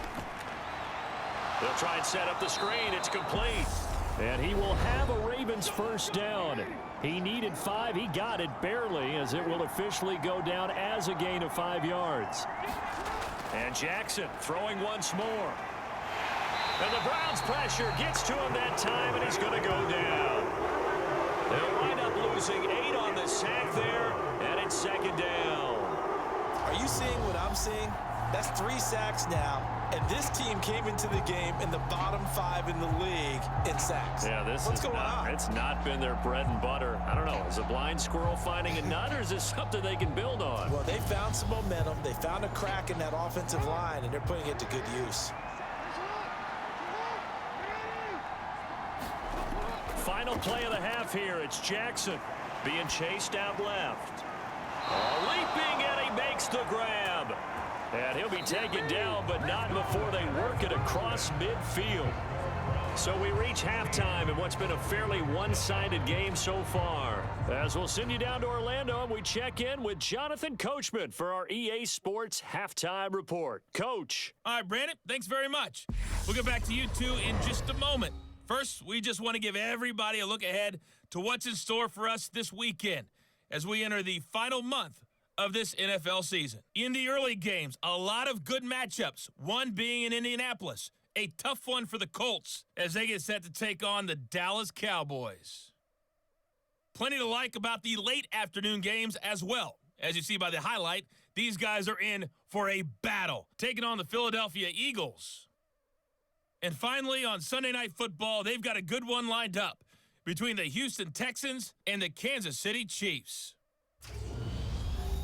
They'll try and set up the screen. It's complete. And he will have a Ravens first down. He needed 5. He got it barely, as it will officially go down as a gain of 5 yards. And Jackson throwing once more. And the Browns' pressure gets to him that time, and he's going to go down. They'll wind up losing 8 on the sack there, and it's second down. Are you seeing what I'm seeing? That's 3 sacks now, and this team came into the game in the bottom 5 in the league in sacks. Yeah, what's going on? It's not been their bread and butter. I don't know. Is a blind squirrel finding a nut, or is this something they can build on? Well, they found some momentum. They found a crack in that offensive line, and they're putting it to good use. Final play of the half here. It's Jackson being chased out left. Leaping, and he makes the grab. And he'll be taken down, but not before they work it across midfield. So we reach halftime in what's been a fairly one-sided game so far. As we'll send you down to Orlando, and we check in with Jonathan Coachman for our EA Sports Halftime Report. Coach. All right, Brandon, thanks very much. We'll get back to you two in just a moment. First, we just want to give everybody a look ahead to what's in store for us this weekend as we enter the final month of this NFL season. In the early games, a lot of good matchups, one being in Indianapolis, a tough one for the Colts as they get set to take on the Dallas Cowboys. Plenty to like about the late afternoon games as well. As you see by the highlight, these guys are in for a battle, taking on the Philadelphia Eagles. And finally, on Sunday Night Football, they've got a good one lined up between the Houston Texans and the Kansas City Chiefs.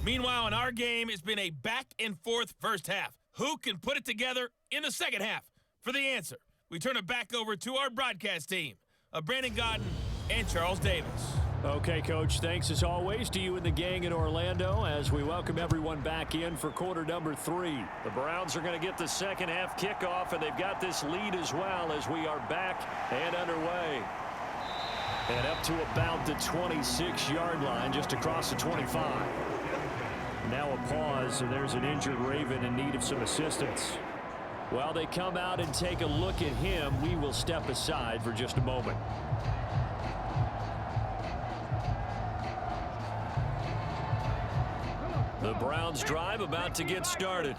Meanwhile, in our game, it's been a back-and-forth first half. Who can put it together in the second half? For the answer, we turn it back over to our broadcast team of Brandon Godden and Charles Davis. Okay, Coach, thanks as always to you and the gang in Orlando as we welcome everyone back in for quarter number 3. The Browns are going to get the second half kickoff, and they've got this lead as well as we are back and underway. And up to about the 26-yard line, just across the 25. Now a pause, and there's an injured Raven in need of some assistance. While they come out and take a look at him, we will step aside for just a moment. The Browns drive about to get started.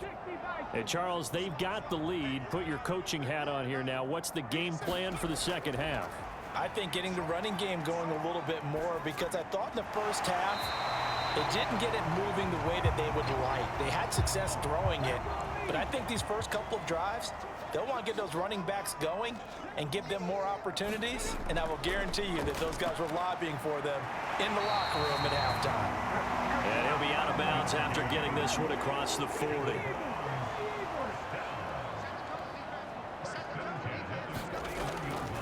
Hey, Charles, they've got the lead. Put your coaching hat on here now. What's the game plan for the second half? I think getting the running game going a little bit more, because I thought in the first half, they didn't get it moving the way that they would like. They had success throwing it, but I think these first couple of drives, they'll want to get those running backs going and give them more opportunities, and I will guarantee you that those guys were lobbying for them in the locker room at halftime. And he'll be out of bounds after getting this one across the 40.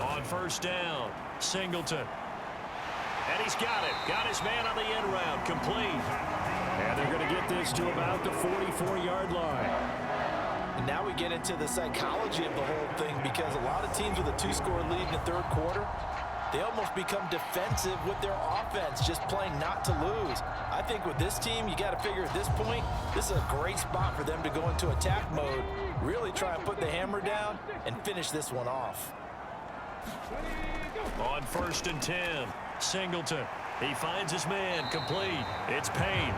On first down, Singleton. And he's got it. Got his man on the end round. Complete. And they're going to get this to about the 44-yard line. And now we get into the psychology of the whole thing, because a lot of teams with a 2-score lead in the third quarter, they almost become defensive with their offense, just playing not to lose. I think with this team, you got to figure at this point, this is a great spot for them to go into attack mode, really try and put the hammer down and finish this one off. On 1st and 10, Singleton. He finds his man, complete. It's Payne.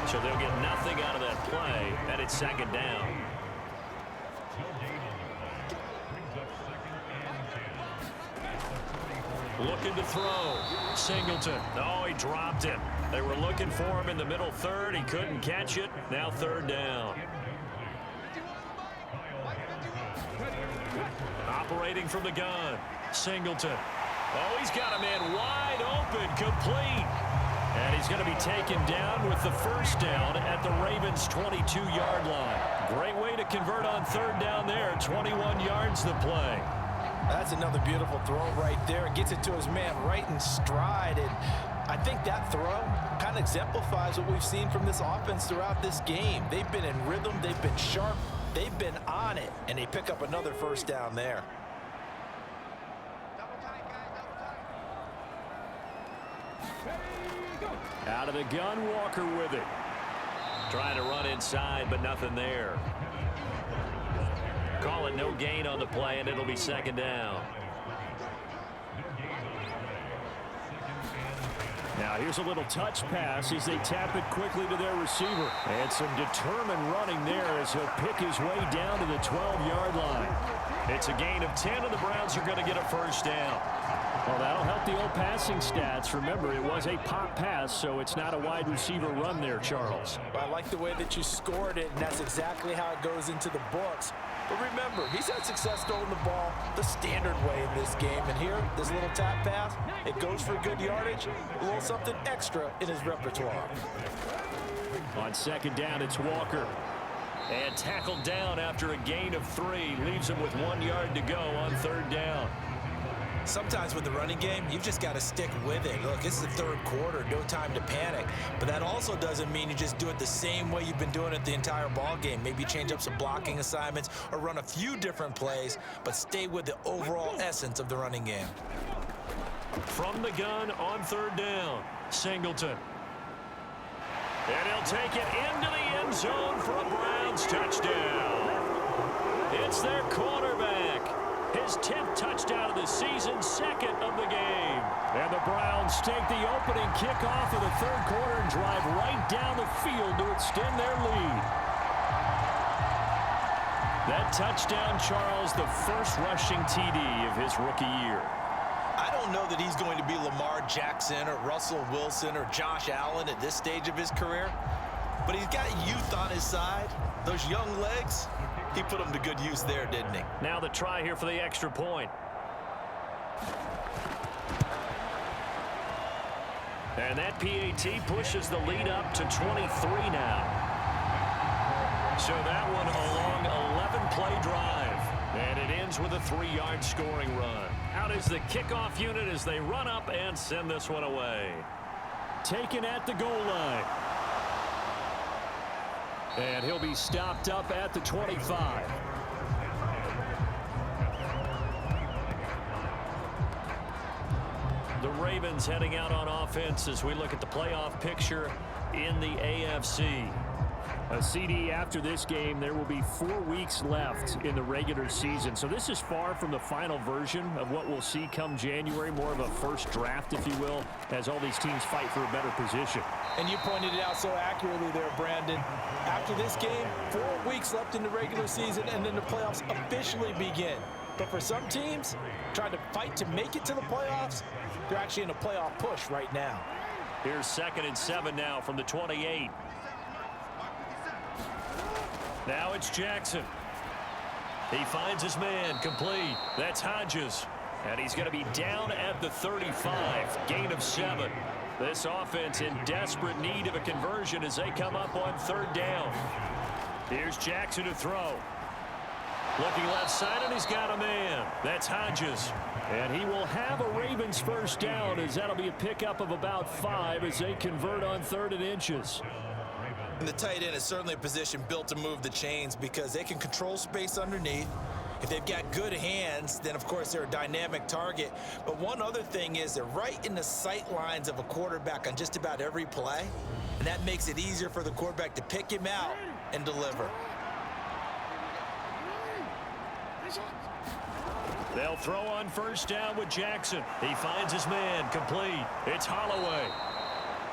So they'll get nothing out of that play, and it's 2nd down. Looking to throw. Singleton. Oh, he dropped it. They were looking for him in the middle 3rd. He couldn't catch it. Now 3rd down. Operating from the gun. Singleton. Oh, he's got a man wide open, complete. And he's going to be taken down with the 1st down at the Ravens' 22-yard line. Great way to convert on 3rd down there. 21 yards the play. That's another beautiful throw right there. It gets it to his man right in stride. And I think that throw kind of exemplifies what we've seen from this offense throughout this game. They've been in rhythm. They've been sharp. They've been on it. And they pick up another 1st down there. Out of the gun, Walker with it. Trying to run inside, but nothing there. Call it no gain on the play, and it'll be 2nd down. Now here's a little touch pass as they tap it quickly to their receiver. And some determined running there as he'll pick his way down to the 12-yard line. It's a gain of 10, and the Browns are going to get a 1st down. Well, that'll help the old passing stats. Remember, it was a pop pass, so it's not a wide receiver run there, Charles. I like the way that you scored it, and that's exactly how it goes into the books. But remember, he's had success throwing the ball the standard way in this game. And here, this little tap pass, it goes for good yardage, a little something extra in his repertoire. On 2nd down, it's Walker. And tackled down after a gain of 3. Leaves him with 1 yard to go on 3rd down. Sometimes with the running game, you've just got to stick with it. Look, this is the 3rd quarter, no time to panic. But that also doesn't mean you just do it the same way you've been doing it the entire ball game. Maybe change up some blocking assignments or run a few different plays, but stay with the overall essence of the running game. From the gun on 3rd down, Singleton. And he'll take it into the end zone for a Browns touchdown. It's their quarterback. His 10th touchdown of the season, 2nd of the game. And the Browns take the opening kickoff of the 3rd quarter and drive right down the field to extend their lead. That touchdown, Charles, the first rushing TD of his rookie year. I don't know that he's going to be Lamar Jackson or Russell Wilson or Josh Allen at this stage of his career, but he's got youth on his side. Those young legs, he put them to good use there, didn't he? Now the try here for the extra point. And that PAT pushes the lead up to 23 now. So that one a long 11-play drive. And it ends with a 3-yard scoring run. Out is the kickoff unit as they run up and send this one away. Taken at the goal line. And he'll be stopped up at the 25. The Ravens heading out on offense as we look at the playoff picture in the AFC. A CD after this game, there will be 4 weeks left in the regular season. So this is far from the final version of what we'll see come January, more of a first draft, if you will, as all these teams fight for a better position. And you pointed it out so accurately there, Brandon. After this game, 4 weeks left in the regular season, and then the playoffs officially begin. But for some teams, trying to fight to make it to the playoffs, they're actually in a playoff push right now. Here's 2nd and 7 now from the 28. Now it's Jackson. He finds his man, complete. That's Hodges. And he's going to be down at the 35. Gain of 7. This offense in desperate need of a conversion as they come up on 3rd down. Here's Jackson to throw. Looking left side, and he's got a man. That's Hodges. And he will have a Ravens 1st down as that'll be a pickup of about 5 as they convert on 3rd and inches. And the tight end is certainly a position built to move the chains because they can control space underneath. If they've got good hands, then of course they're a dynamic target. But one other thing is they're right in the sight lines of a quarterback on just about every play. And that makes it easier for the quarterback to pick him out and deliver. They'll throw on first down with Jackson. He finds his man, complete. It's Holloway.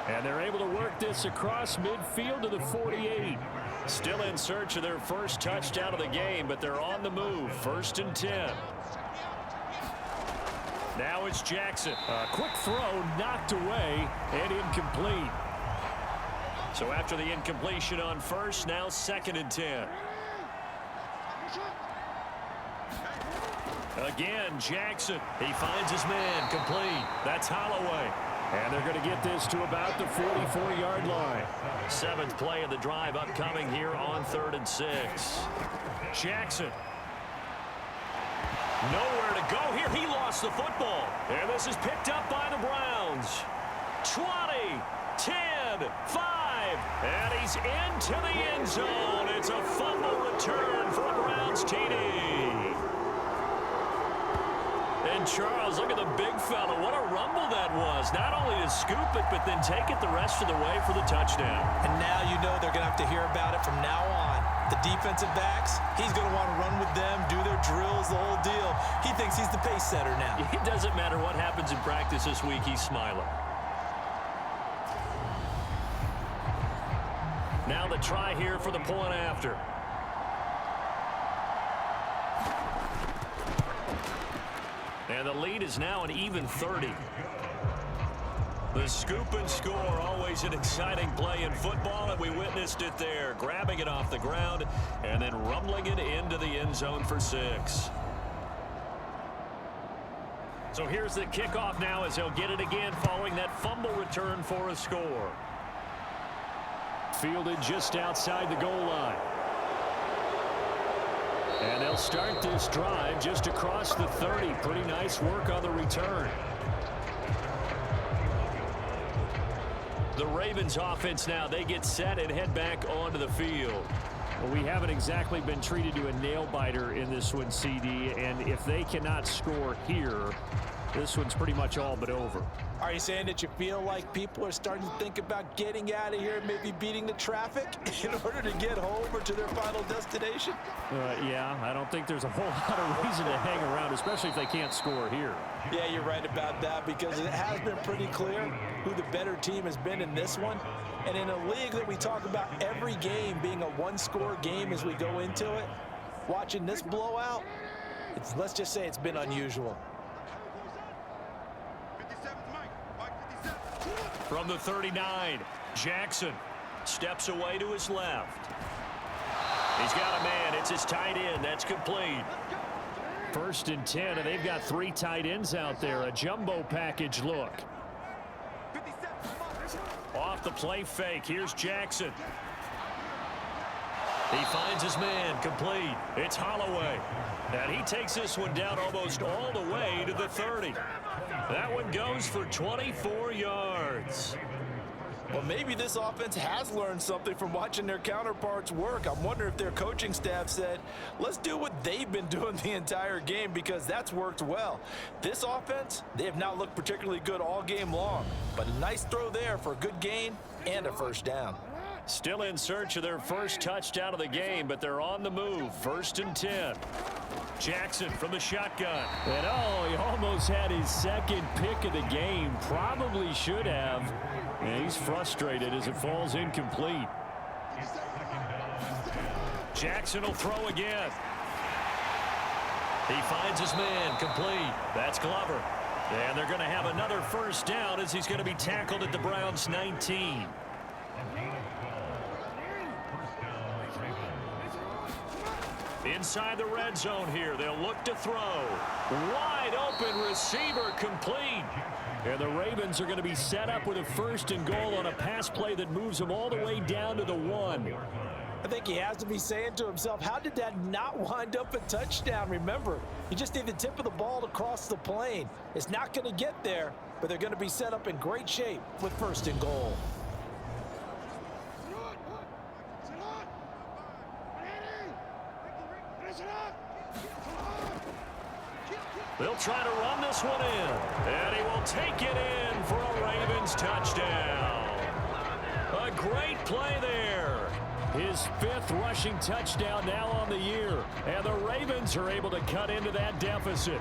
And they're able to work this across midfield to the 48. Still in search of their first touchdown of the game, but they're on the move. 1st and 10. Now it's Jackson. A quick throw knocked away and incomplete. So after the incompletion on first, now 2nd and 10. Again, Jackson. He finds his man, complete. That's Holloway. And they're going to get this to about the 44-yard line. 7th play of the drive upcoming here on 3rd and 6. Jackson. Nowhere to go here. He lost the football. And this is picked up by the Browns. 20, 10, 5. And he's into the end zone. It's a fumble return for a Browns TD. And Charles, look at the big fella. What a rumble that was. Not only to scoop it, but then take it the rest of the way for the touchdown. And now you know they're going to have to hear about it from now on. The defensive backs, he's going to want to run with them, do their drills, the whole deal. He thinks he's the pace setter now. It doesn't matter what happens in practice this week. He's smiling. Now the try here for the point after. And the lead is now an even 30. The scoop and score, always an exciting play in football, and we witnessed it there. Grabbing it off the ground and then rumbling it into the end zone for 6. So here's the kickoff now as they'll get it again following that fumble return for a score. Fielded just outside the goal line. And they'll start this drive just across the 30. Pretty nice work on the return. The Ravens offense now, they get set and head back onto the field. Well, we haven't exactly been treated to a nail-biter in this one, CD, and if they cannot score here, this one's pretty much all but over. Are you saying that you feel like people are starting to think about getting out of here and maybe beating the traffic in order to get home or to their final destination? Yeah, I don't think there's a whole lot of reason to hang around, especially if they can't score here. Yeah, you're right about that because it has been pretty clear who the better team has been in this one. And in a league that we talk about every game being a one-score game as we go into it, watching this blowout, let's just say it's been unusual. From the 39, Jackson steps away to his left. He's got a man. It's his tight end. That's complete. 1st and 10, and they've got 3 tight ends out there. A jumbo package look. Off the play fake. Here's Jackson. He finds his man, complete. It's Holloway. And he takes this one down almost all the way to the 30. That one goes for 24 yards. Well, maybe this offense has learned something from watching their counterparts work. I'm wondering if their coaching staff said, let's do what they've been doing the entire game because that's worked well. This offense, they have not looked particularly good all game long, but a nice throw there for a good gain and a first down. Still in search of their first touchdown of the game, but they're on the move. 1st and 10. Jackson from the shotgun. And he almost had his 2nd pick of the game. Probably should have. And he's frustrated as it falls incomplete. Jackson will throw again. He finds his man, complete. That's Glover. And they're going to have another first down as he's going to be tackled at the Browns' 19. Inside the red zone here. They'll look to throw. Wide open receiver, complete. And the Ravens are going to be set up with a 1st and goal on a pass play that moves them all the way down to the 1. I think he has to be saying to himself, how did that not wind up a touchdown? Remember, you just need the tip of the ball to cross the plane. It's not going to get there, but they're going to be set up in great shape with 1st and goal. They'll try to run this one in. And he will take it in for a Ravens touchdown. A great play there. His 5th rushing touchdown now on the year. And the Ravens are able to cut into that deficit.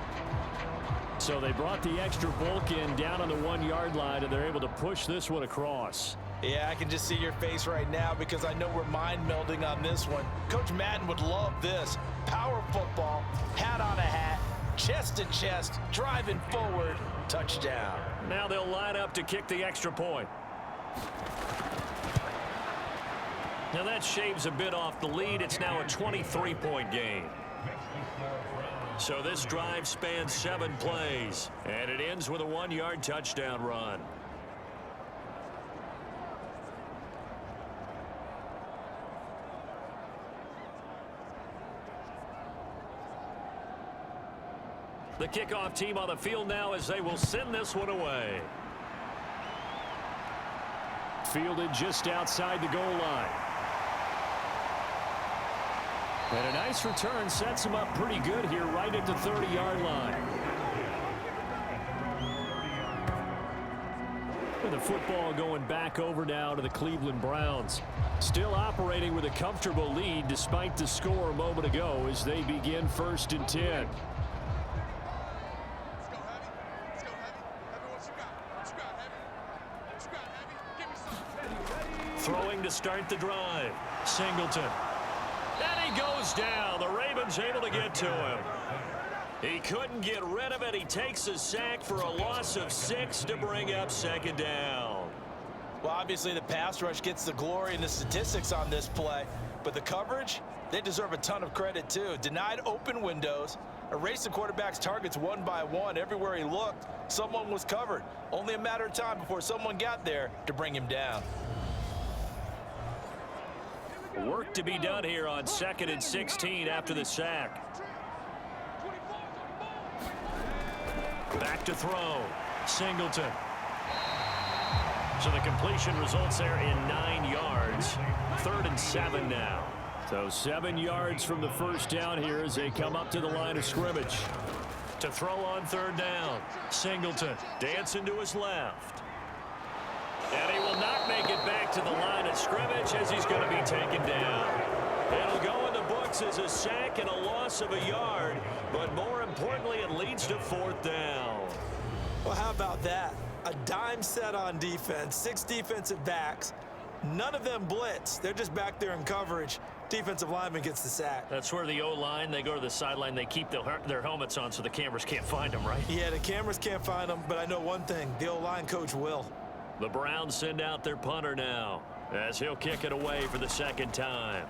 So they brought the extra bulk in down on the 1-yard line, and they're able to push this one across. Yeah, I can just see your face right now because I know we're mind melding on this one. Coach Madden would love this. Power football, hat on a hat, chest to chest, driving forward, touchdown. Now they'll line up to kick the extra point. Now that shaves a bit off the lead. It's now a 23-point game. So this drive spans 7 plays, and it ends with a 1-yard touchdown run. The kickoff team on the field now as they will send this one away. Fielded just outside the goal line. And a nice return sets him up pretty good here right at the 30-yard line. And the football going back over now to the Cleveland Browns. Still operating with a comfortable lead despite the score a moment ago as they begin 1st and 10. Throwing to start the drive. Singleton. And he goes down. The Ravens able to get to him. He couldn't get rid of it. He takes a sack for a loss of 6 to bring up 2nd down. Well, obviously the pass rush gets the glory and the statistics on this play, but the coverage, they deserve a ton of credit too. Denied open windows, erased the quarterback's targets one by one. Everywhere he looked, someone was covered. Only a matter of time before someone got there to bring him down. Work to be done here on 2nd and 16 after the sack. Back to throw. Singleton. So the completion results there in 9 yards. 3rd and 7 now. So 7 yards from the first down here as they come up to the line of scrimmage. To throw on 3rd down. Singleton dancing to his left. And he will not make it back to the line of scrimmage as he's going to be taken down. It'll go in the books as a sack and a loss of a yard, but more importantly, it leads to 4th down. Well, how about that? A dime set on defense, 6 defensive backs. None of them blitz. They're just back there in coverage. Defensive lineman gets the sack. That's where the O-line, they go to the sideline, they keep their helmets on so the cameras can't find them, right? Yeah, the cameras can't find them, but I know one thing. The O-line coach will. The Browns send out their punter now as he'll kick it away for the 2nd time.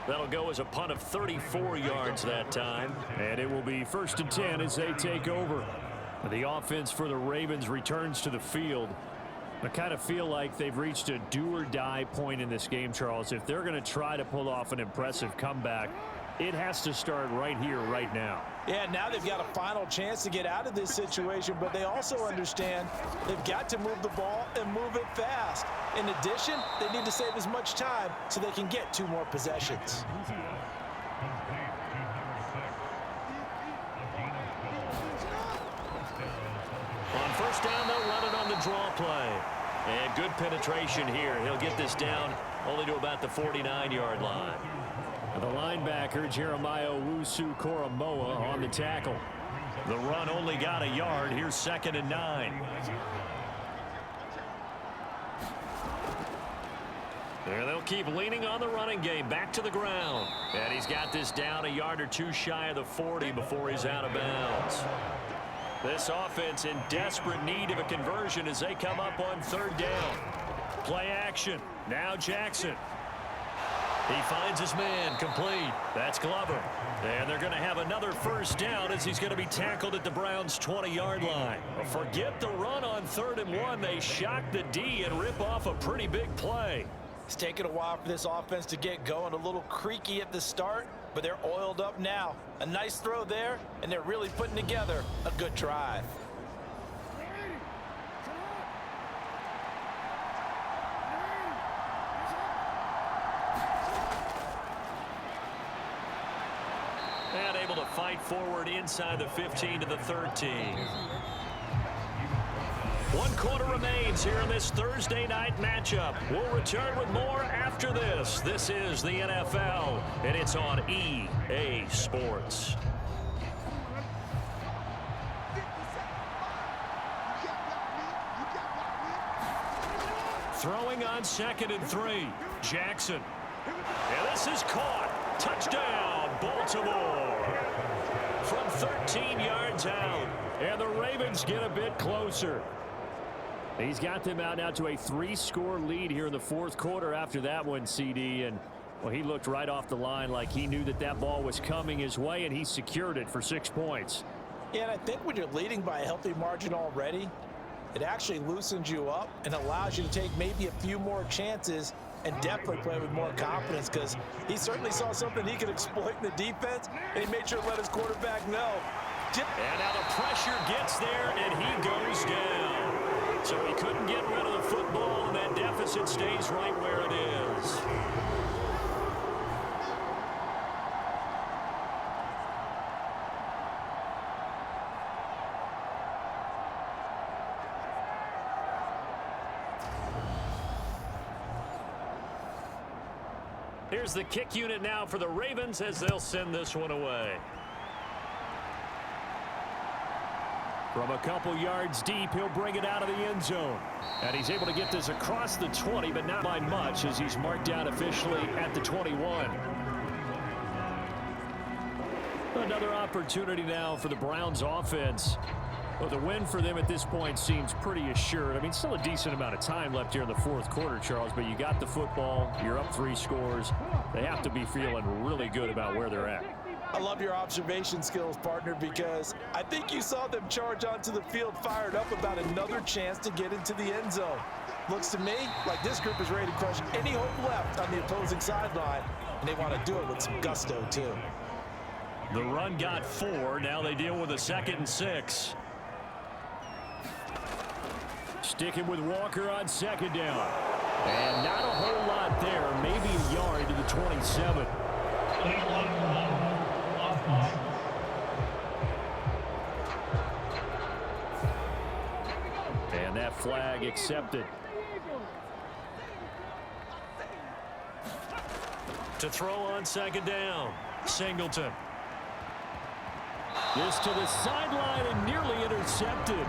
That'll go as a punt of 34 yards that time. And it will be 1st and 10 as they take over. The offense for the Ravens returns to the field. I kind of feel like they've reached a do-or-die point in this game, Charles. If they're going to try to pull off an impressive comeback, it has to start right here, right now. Yeah, now they've got a final chance to get out of this situation, but they also understand they've got to move the ball and move it fast. In addition, they need to save as much time so they can get 2 more possessions. On 1st down, they'll run it on the draw play. And good penetration here. He'll get this down only to about the 49-yard line. The linebacker, Jeremiah Owusu-Koramoah, on the tackle. The run only got a yard. Here's 2nd and 9. And they'll keep leaning on the running game. Back to the ground. And he's got this down a yard or 2 shy of the 40 before he's out of bounds. This offense in desperate need of a conversion as they come up on 3rd down. Play action. Now Jackson. He finds his man, complete. That's Glover. And they're going to have another 1st down as he's going to be tackled at the Browns' 20-yard line. Forget the run on 3rd and 1. They shock the D and rip off a pretty big play. It's taken a while for this offense to get going. A little creaky at the start, but they're oiled up now. A nice throw there, and they're really putting together a good drive. fight forward inside the 15 to the 13. 1 quarter remains here in this Thursday night matchup. We'll return with more after this. This is the NFL, and it's on EA Sports. Throwing on 2nd and 3. Jackson. And this is caught. Touchdown, Baltimore. From 13 yards out. And the Ravens get a bit closer. He's got them out now to a 3-score lead here in the 4th quarter after that one, CD. And, well, he looked right off the line like he knew that that ball was coming his way, and he secured it for 6 points. Yeah, and I think when you're leading by a healthy margin already, it actually loosens you up and allows you to take maybe a few more chances and definitely play with more confidence, because he certainly saw something he could exploit in the defense, and he made sure to let his quarterback know. And now the pressure gets there, and he goes down. So he couldn't get rid of the football, and that deficit stays right where it is. Here's the kick unit now for the Ravens as they'll send this one away. From a couple yards deep, he'll bring it out of the end zone. And he's able to get this across the 20, but not by much, as he's marked down officially at the 21. Another opportunity now for the Browns offense. Well, the win for them at this point seems pretty assured. I mean, still a decent amount of time left here in the 4th quarter, Charles, but you got the football, you're up 3 scores. They have to be feeling really good about where they're at. I love your observation skills, partner, because I think you saw them charge onto the field fired up about another chance to get into the end zone. Looks to me like this group is ready to crush any hope left on the opposing sideline, and they want to do it with some gusto, too. The run got 4. Now they deal with a 2nd and 6. Sticking with Walker on 2nd down. And not a whole lot there. Maybe a yard to the 27. And that flag accepted. To throw on 2nd down. Singleton. This to the sideline and nearly intercepted.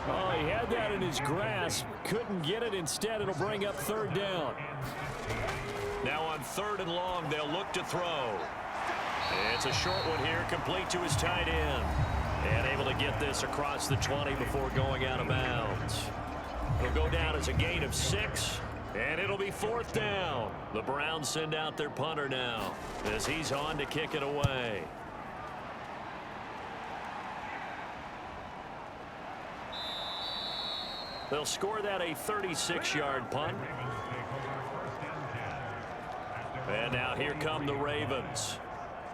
Oh, he had that in his grasp. Couldn't get it. Instead, it'll bring up 3rd down. Now on 3rd and long, they'll look to throw. It's a short one here, complete to his tight end. And able to get this across the 20 before going out of bounds. It'll go down as a gain of 6, and it'll be 4th down. The Browns send out their punter now as he's on to kick it away. They'll score that a 36-yard punt. And now here come the Ravens.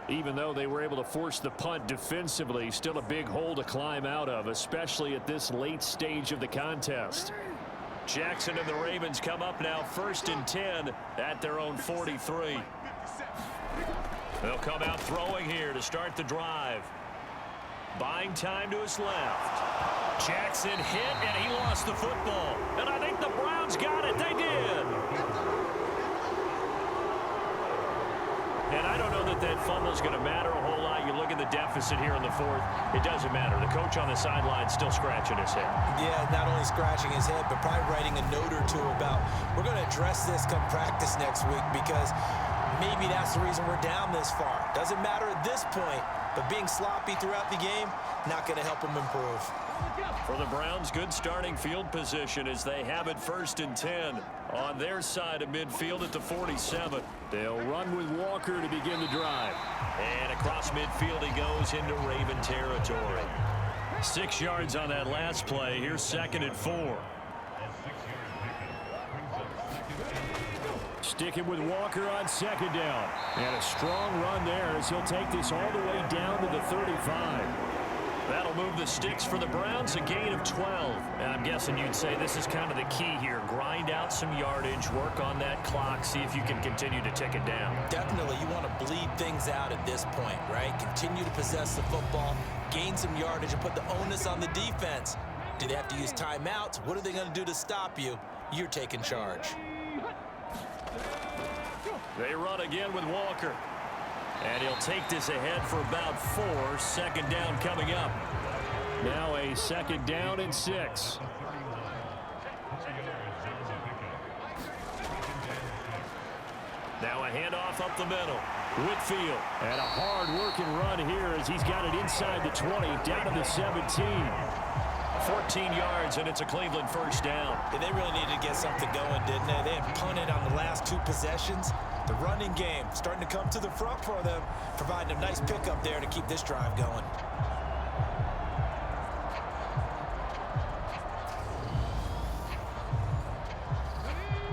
Even though they were able to force the punt defensively, still a big hole to climb out of, especially at this late stage of the contest. Jackson and the Ravens come up now 1st and 10 at their own 43. They'll come out throwing here to start the drive. Buying time to his left. Jackson hit, and he lost the football. And I think the Browns got it. They did. And I don't know that that fumble is going to matter a whole lot. You look at the deficit here in the 4th. It doesn't matter. The coach on the sideline still scratching his head. Yeah, not only scratching his head, but probably writing a note or two about, we're going to address this come practice next week, because maybe that's the reason we're down this far. Doesn't matter at this point, but being sloppy throughout the game, not going to help them improve. For the Browns, good starting field position as they have it 1st and 10 on their side of midfield at the 47. They'll run with Walker to begin the drive. And across midfield he goes into Raven territory. 6 yards on that last play. Here's 2nd and 4. Sticking with Walker on 2nd down. And a strong run there as he'll take this all the way down to the 35. That'll move the sticks for the Browns, a gain of 12. And I'm guessing you'd say this is kind of the key here. Grind out some yardage, work on that clock, see if you can continue to tick it down. Definitely, you want to bleed things out at this point, right? Continue to possess the football, gain some yardage, and put the onus on the defense. Do they have to use timeouts? What are they going to do to stop you? You're taking charge. They run again with Walker. And he'll take this ahead for about 4. Second down coming up. Now a second down and 6. Now a handoff up the middle. Whitfield. And a hard-working run here as he's got it inside the 20, down to the 17. 14 yards, and it's a Cleveland first down. Yeah, they really needed to get something going, didn't they? They had punted on the last 2 possessions. The running game starting to come to the front for them, providing a nice pickup there to keep this drive going.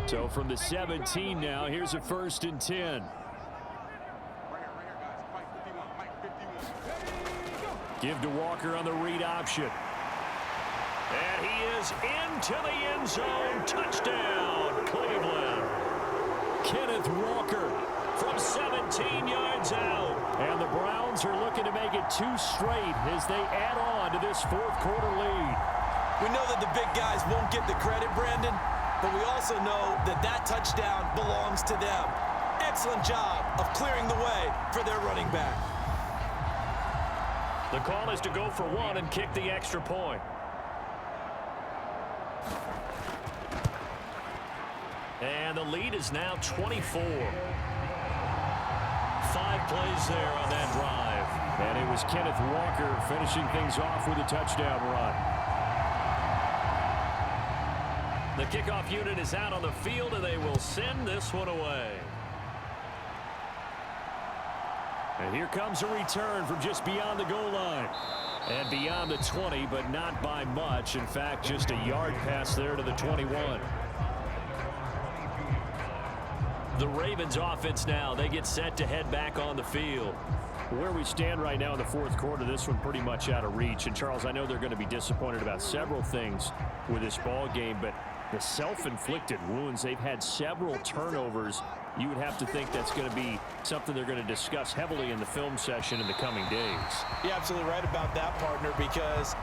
So from the 17 now, here's a 1st and 10. Give to Walker on the read option. And he is into the end zone. Touchdown, Cleveland. Kenneth Walker from 17 yards out. And the Browns are looking to make it 2 straight as they add on to this 4th quarter lead. We know that the big guys won't get the credit, Brandon, but we also know that that touchdown belongs to them. Excellent job of clearing the way for their running back. The call is to go for 1 and kick the extra point. And the lead is now 24. 5 plays there on that drive. And it was Kenneth Walker finishing things off with a touchdown run. The kickoff unit is out on the field, and they will send this one away. And here comes a return from just beyond the goal line. And beyond the 20, but not by much. In fact, just a yard pass there to the 21. The Ravens offense now, they get set to head back on the field. Where we stand right now in the 4th quarter, this one pretty much out of reach. And, Charles, I know they're going to be disappointed about several things with this ball game, but the self-inflicted wounds, they've had several turnovers. You would have to think that's going to be something they're going to discuss heavily in the film session in the coming days. You're absolutely right about that, partner, because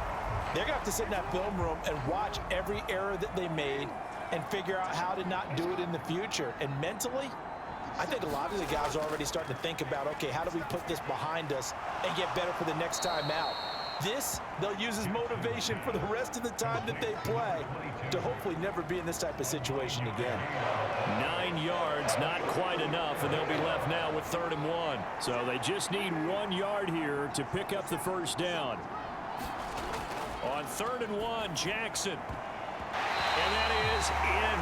they're going to have to sit in that film room and watch every error that they made and figure out how to not do it in the future. And mentally, I think a lot of the guys are already starting to think about, okay, how do we put this behind us and get better for the next time out? This, they'll use as motivation for the rest of the time that they play to hopefully never be in this type of situation again. 9 yards, not quite enough, and they'll be left now with 3rd and 1. So they just need 1 yard here to pick up the first down. On 3rd and 1, Jackson. And that is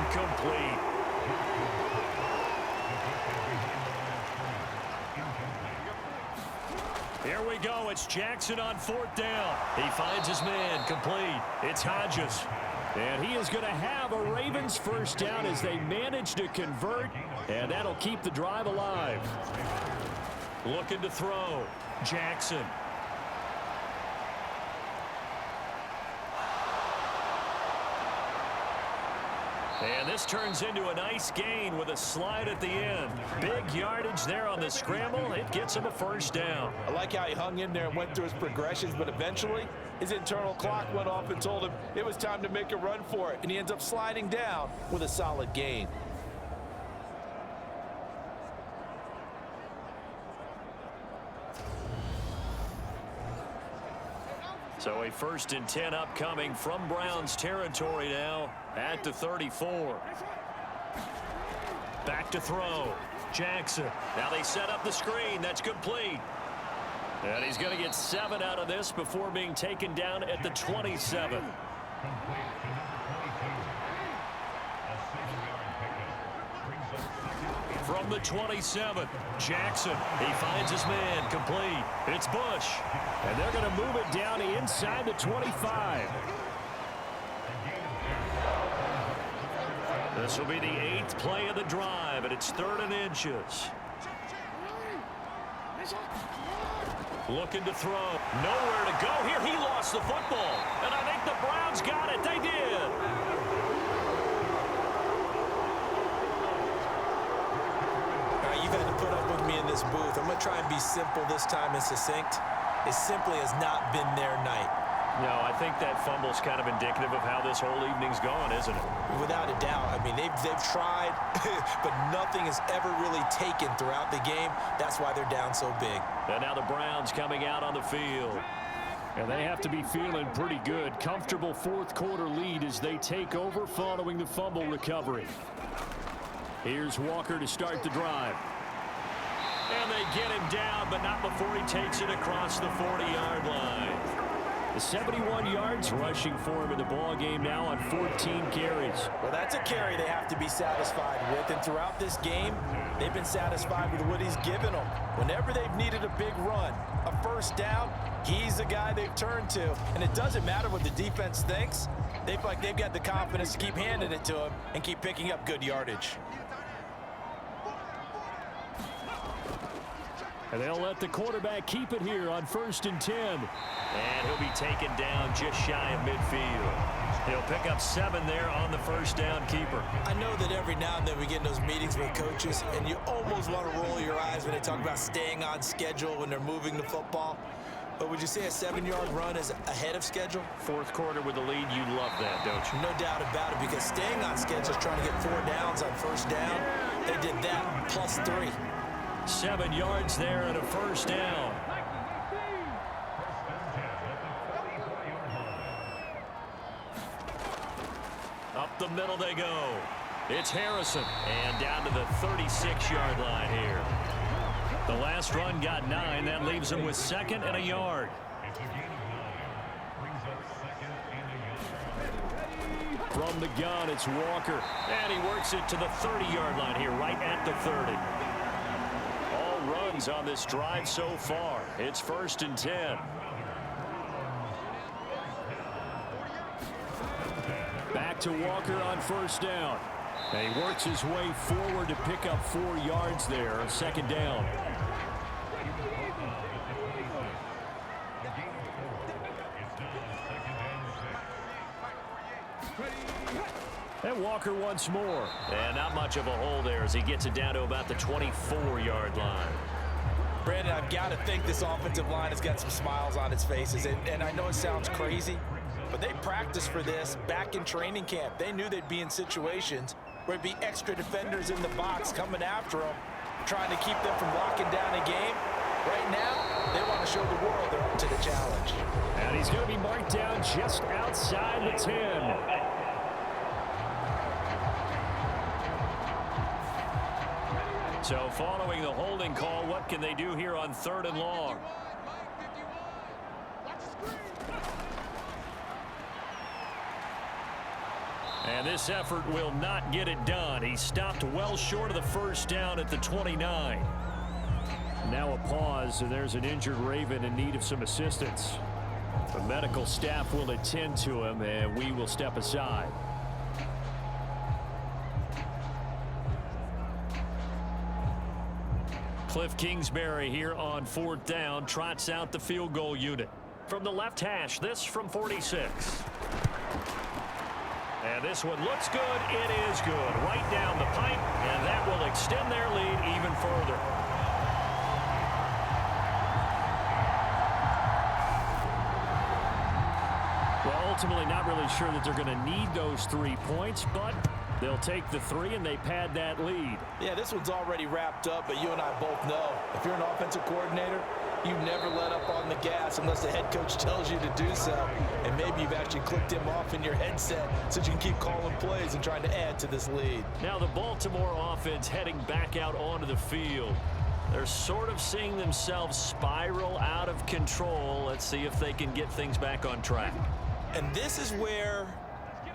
incomplete. Here we go. It's Jackson on 4th down. He finds his man complete. It's Hodges. And he is going to have a Ravens first down as they manage to convert. And that'll keep the drive alive. Looking to throw. Jackson. And this turns into a nice gain with a slide at the end. Big yardage there on the scramble. It gets him a first down. I like how he hung in there and went through his progressions, but eventually his internal clock went off and told him it was time to make a run for it, and he ends up sliding down with a solid gain. So a 1st and 10 upcoming from Browns territory now at the 34. Back to throw. Jackson. Now they set up the screen. That's complete. And he's going to get 7 out of this before being taken down at the 27. From the 27, Jackson. He finds his man complete. It's Bush. And they're going to move it down inside the 25. This will be the 8th play of the drive, and it's 3rd and inches. Looking to throw. Nowhere to go here. He lost the football. And I think the Browns got it. They did. All right, you've had to put up with me in this booth. I'm going to try and be simple this time and succinct. It simply has not been their night. No, I think that fumble's kind of indicative of how this whole evening's gone, isn't it? Without a doubt. I mean, they've tried, but nothing has ever really taken throughout the game. That's why they're down so big. And now the Browns coming out on the field. And they have to be feeling pretty good. Comfortable fourth quarter lead as they take over following the fumble recovery. Here's Walker to start the drive. And they get him down, but not before he takes it across the 40-yard line. 71 yards rushing for him in the ball game now on 14 carries. Well, that's a carry they have to be satisfied with. And throughout this game, they've been satisfied with what he's given them. Whenever they've needed a big run, a first down, he's the guy they've turned to. And it doesn't matter what the defense thinks. They've got the confidence to keep handing it to him and keep picking up good yardage. And they'll let the quarterback keep it here on 1st and 10. And he'll be taken down just shy of midfield. He'll pick up 7 there on the first down keeper. I know that every now and then we get in those meetings with coaches, and you almost want to roll your eyes when they talk about staying on schedule when they're moving the football. But would you say a 7-yard run is ahead of schedule? Fourth quarter with the lead, you love that, don't you? No doubt about it, because staying on schedule is trying to get 4 downs on first down. They did that plus 3. 7 yards there and a first down. Up the middle they go. It's Harrison. And down to the 36-yard line here. The last run got 9. That leaves him with 2nd and a yard. From the gun, it's Walker. And he works it to the 30-yard line here, right at the 30. All runs on this drive so far. It's 1st and 10. Back to Walker on first down. And he works his way forward to pick up 4 yards there on 2nd down. And Walker once more. And not much of a hole there as he gets it down to about the 24-yard line. Brandon, I've got to think this offensive line has got some smiles on its faces. And I know it sounds crazy, but they practiced for this back in training camp. They knew they'd be in situations where there'd be extra defenders in the box coming after them, trying to keep them from locking down a game. Right now, they want to show the world they're up to the challenge. And he's going to be marked down just outside the 10. So following the holding call, what can they do here on 3rd and long? And this effort will not get it done. He stopped well short of the first down at the 29. Now a pause, and there's an injured Raven in need of some assistance. The medical staff will attend to him, and we will step aside. Cliff Kingsbury here on 4th down trots out the field goal unit. From the left hash, this from 46. And this one looks good. It is good. Right down the pipe, and that will extend their lead even further. Well, ultimately not really sure that they're going to need those 3 points, but they'll take the 3 and they pad that lead. Yeah, this one's already wrapped up, but you and I both know if you're an offensive coordinator, you never let up on the gas unless the head coach tells you to do so. And maybe you've actually clicked him off in your headset so you can keep calling plays and trying to add to this lead. Now the Baltimore offense heading back out onto the field. They're sort of seeing themselves spiral out of control. Let's see if they can get things back on track. And this is where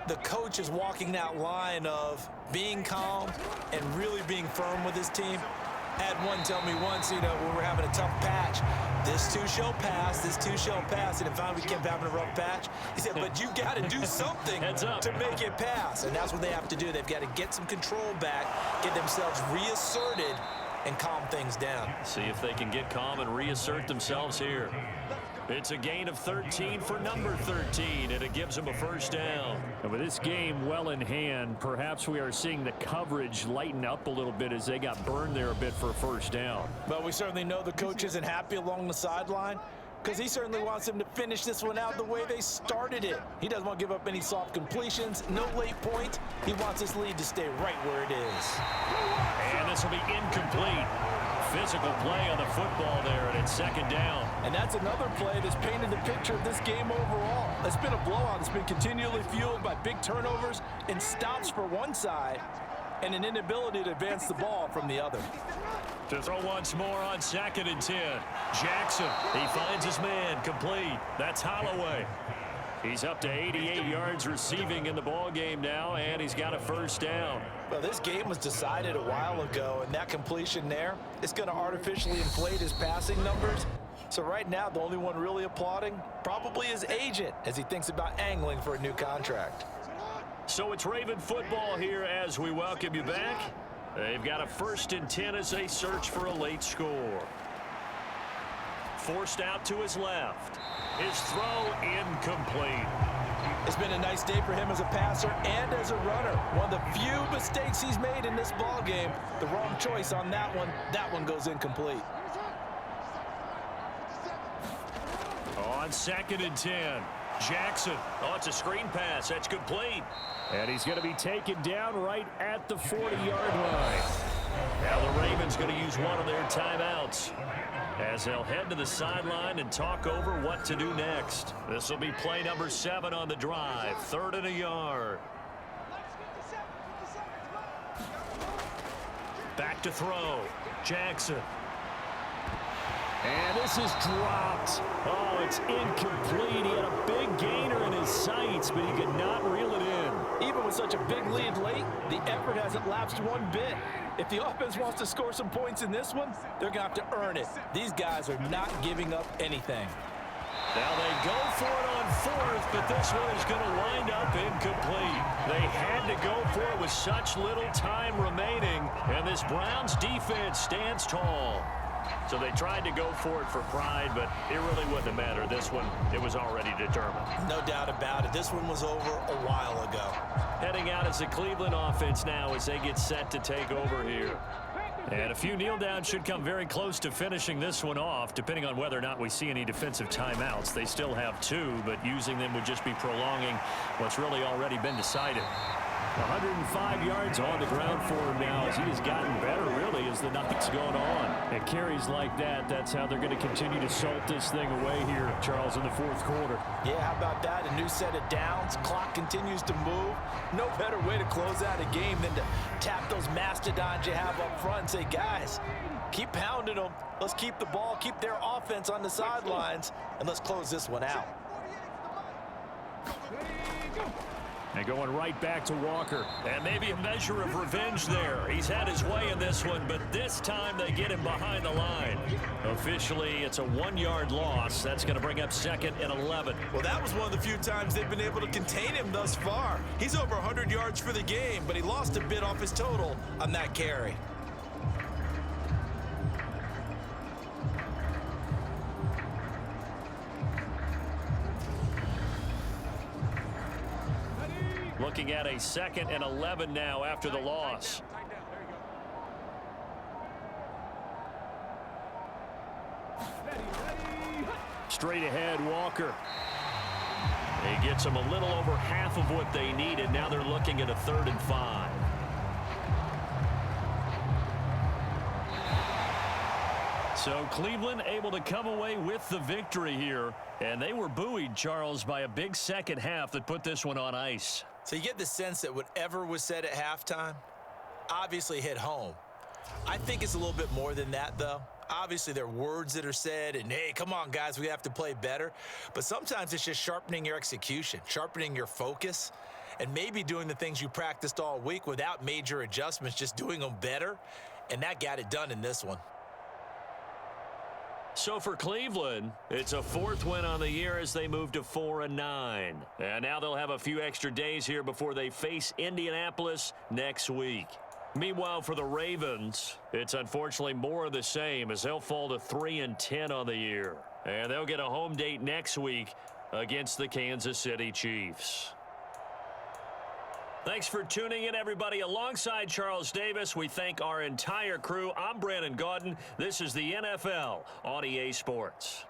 the coach is walking that line of being calm and really being firm with his team. I had one tell me once, when we're having a tough patch, this too shall pass, this too shall pass. And if finally we kept having a rough patch, he said, but you got to do something to make it pass. And that's what they have to do. They've got to get some control back, get themselves reasserted, and calm things down. See if they can get calm and reassert themselves here. It's a gain of 13 for number 13, and it gives them a first down. And with this game well in hand, perhaps we are seeing the coverage lighten up a little bit as they got burned there a bit for a first down. But we certainly know the coach isn't happy along the sideline, because he certainly wants them to finish this one out the way they started it. He doesn't want to give up any soft completions, no late points. He wants this lead to stay right where it is. And this will be incomplete. Physical play on the football there, and it's second down. And that's another play that's painted the picture of this game overall. It's been a blowout. It's been continually fueled by big turnovers and stops for one side and an inability to advance the ball from the other. To throw once more on 2nd and 10. Jackson, he finds his man, complete. That's Holloway. He's up to 88 yards receiving in the ball game now, and he's got a first down. Well, this game was decided a while ago, and that completion there is going to artificially inflate his passing numbers. So right now, the only one really applauding probably his agent as he thinks about angling for a new contract. So it's Raven football here as we welcome you back. They've got a 1st and 10 as they search for a late score. Forced out to his left. His throw incomplete. It's been a nice day for him as a passer and as a runner. One of the few mistakes he's made in this ball game. The wrong choice on that one. That one goes incomplete. On 2nd and 10. Jackson. Oh, it's a screen pass. That's complete. And he's going to be taken down right at the 40-yard line. Now the Ravens going to use one of their timeouts as they'll head to the sideline and talk over what to do next. This will be play number 7 on the drive. 3rd and a yard. Back to throw. Jackson. And this is dropped. Oh, it's incomplete. He had a big gainer in his sights, but he could not reel it in. Even with such a big lead late, the effort hasn't lapsed one bit. If the offense wants to score some points in this one, they're going to have to earn it. These guys are not giving up anything. Now they go for it on 4th, but this one is going to wind up incomplete. They had to go for it with such little time remaining, and this Browns defense stands tall. So they tried to go for it for pride, but it really wouldn't have mattered. This one, it was already determined. No doubt about it. This one was over a while ago. Heading out as the Cleveland offense now as they get set to take over here. And a few kneel downs should come very close to finishing this one off, depending on whether or not we see any defensive timeouts. They still have 2, but using them would just be prolonging what's really already been decided. 105 yards on the ground for him now as he has gotten better, really, as the night's going on. And carries like that, that's how they're going to continue to salt this thing away here, Charles, in the 4th quarter. Yeah, how about that? A new set of downs. Clock continues to move. No better way to close out a game than to tap those mastodons you have up front and say, guys, keep pounding them. Let's keep the ball, keep their offense on the sidelines, and let's close this one out. And going right back to Walker. And maybe a measure of revenge there. He's had his way in this one, but this time they get him behind the line. Officially, it's a 1-yard loss. That's going to bring up 2nd and 11. Well, that was one of the few times they've been able to contain him thus far. He's over 100 yards for the game, but he lost a bit off his total on that carry. Looking at a 2nd and 11 now after the loss. Straight ahead, Walker. He gets them a little over half of what they needed. Now they're looking at a 3rd and 5. So Cleveland able to come away with the victory here. And they were buoyed, Charles, by a big second half that put this one on ice. So you get the sense that whatever was said at halftime obviously hit home. I think it's a little bit more than that, though. Obviously, there are words that are said, and, hey, come on, guys, we have to play better. But sometimes it's just sharpening your execution, sharpening your focus, and maybe doing the things you practiced all week without major adjustments, just doing them better. And that got it done in this one. So for Cleveland, it's a 4th win on the year as they move to 4-9. And now they'll have a few extra days here before they face Indianapolis next week. Meanwhile, for the Ravens, it's unfortunately more of the same as they'll fall to 3-10 on the year. And they'll get a home date next week against the Kansas City Chiefs. Thanks for tuning in, everybody. Alongside Charles Davis, we thank our entire crew. I'm Brandon Gaudin. This is the NFL on EA Sports.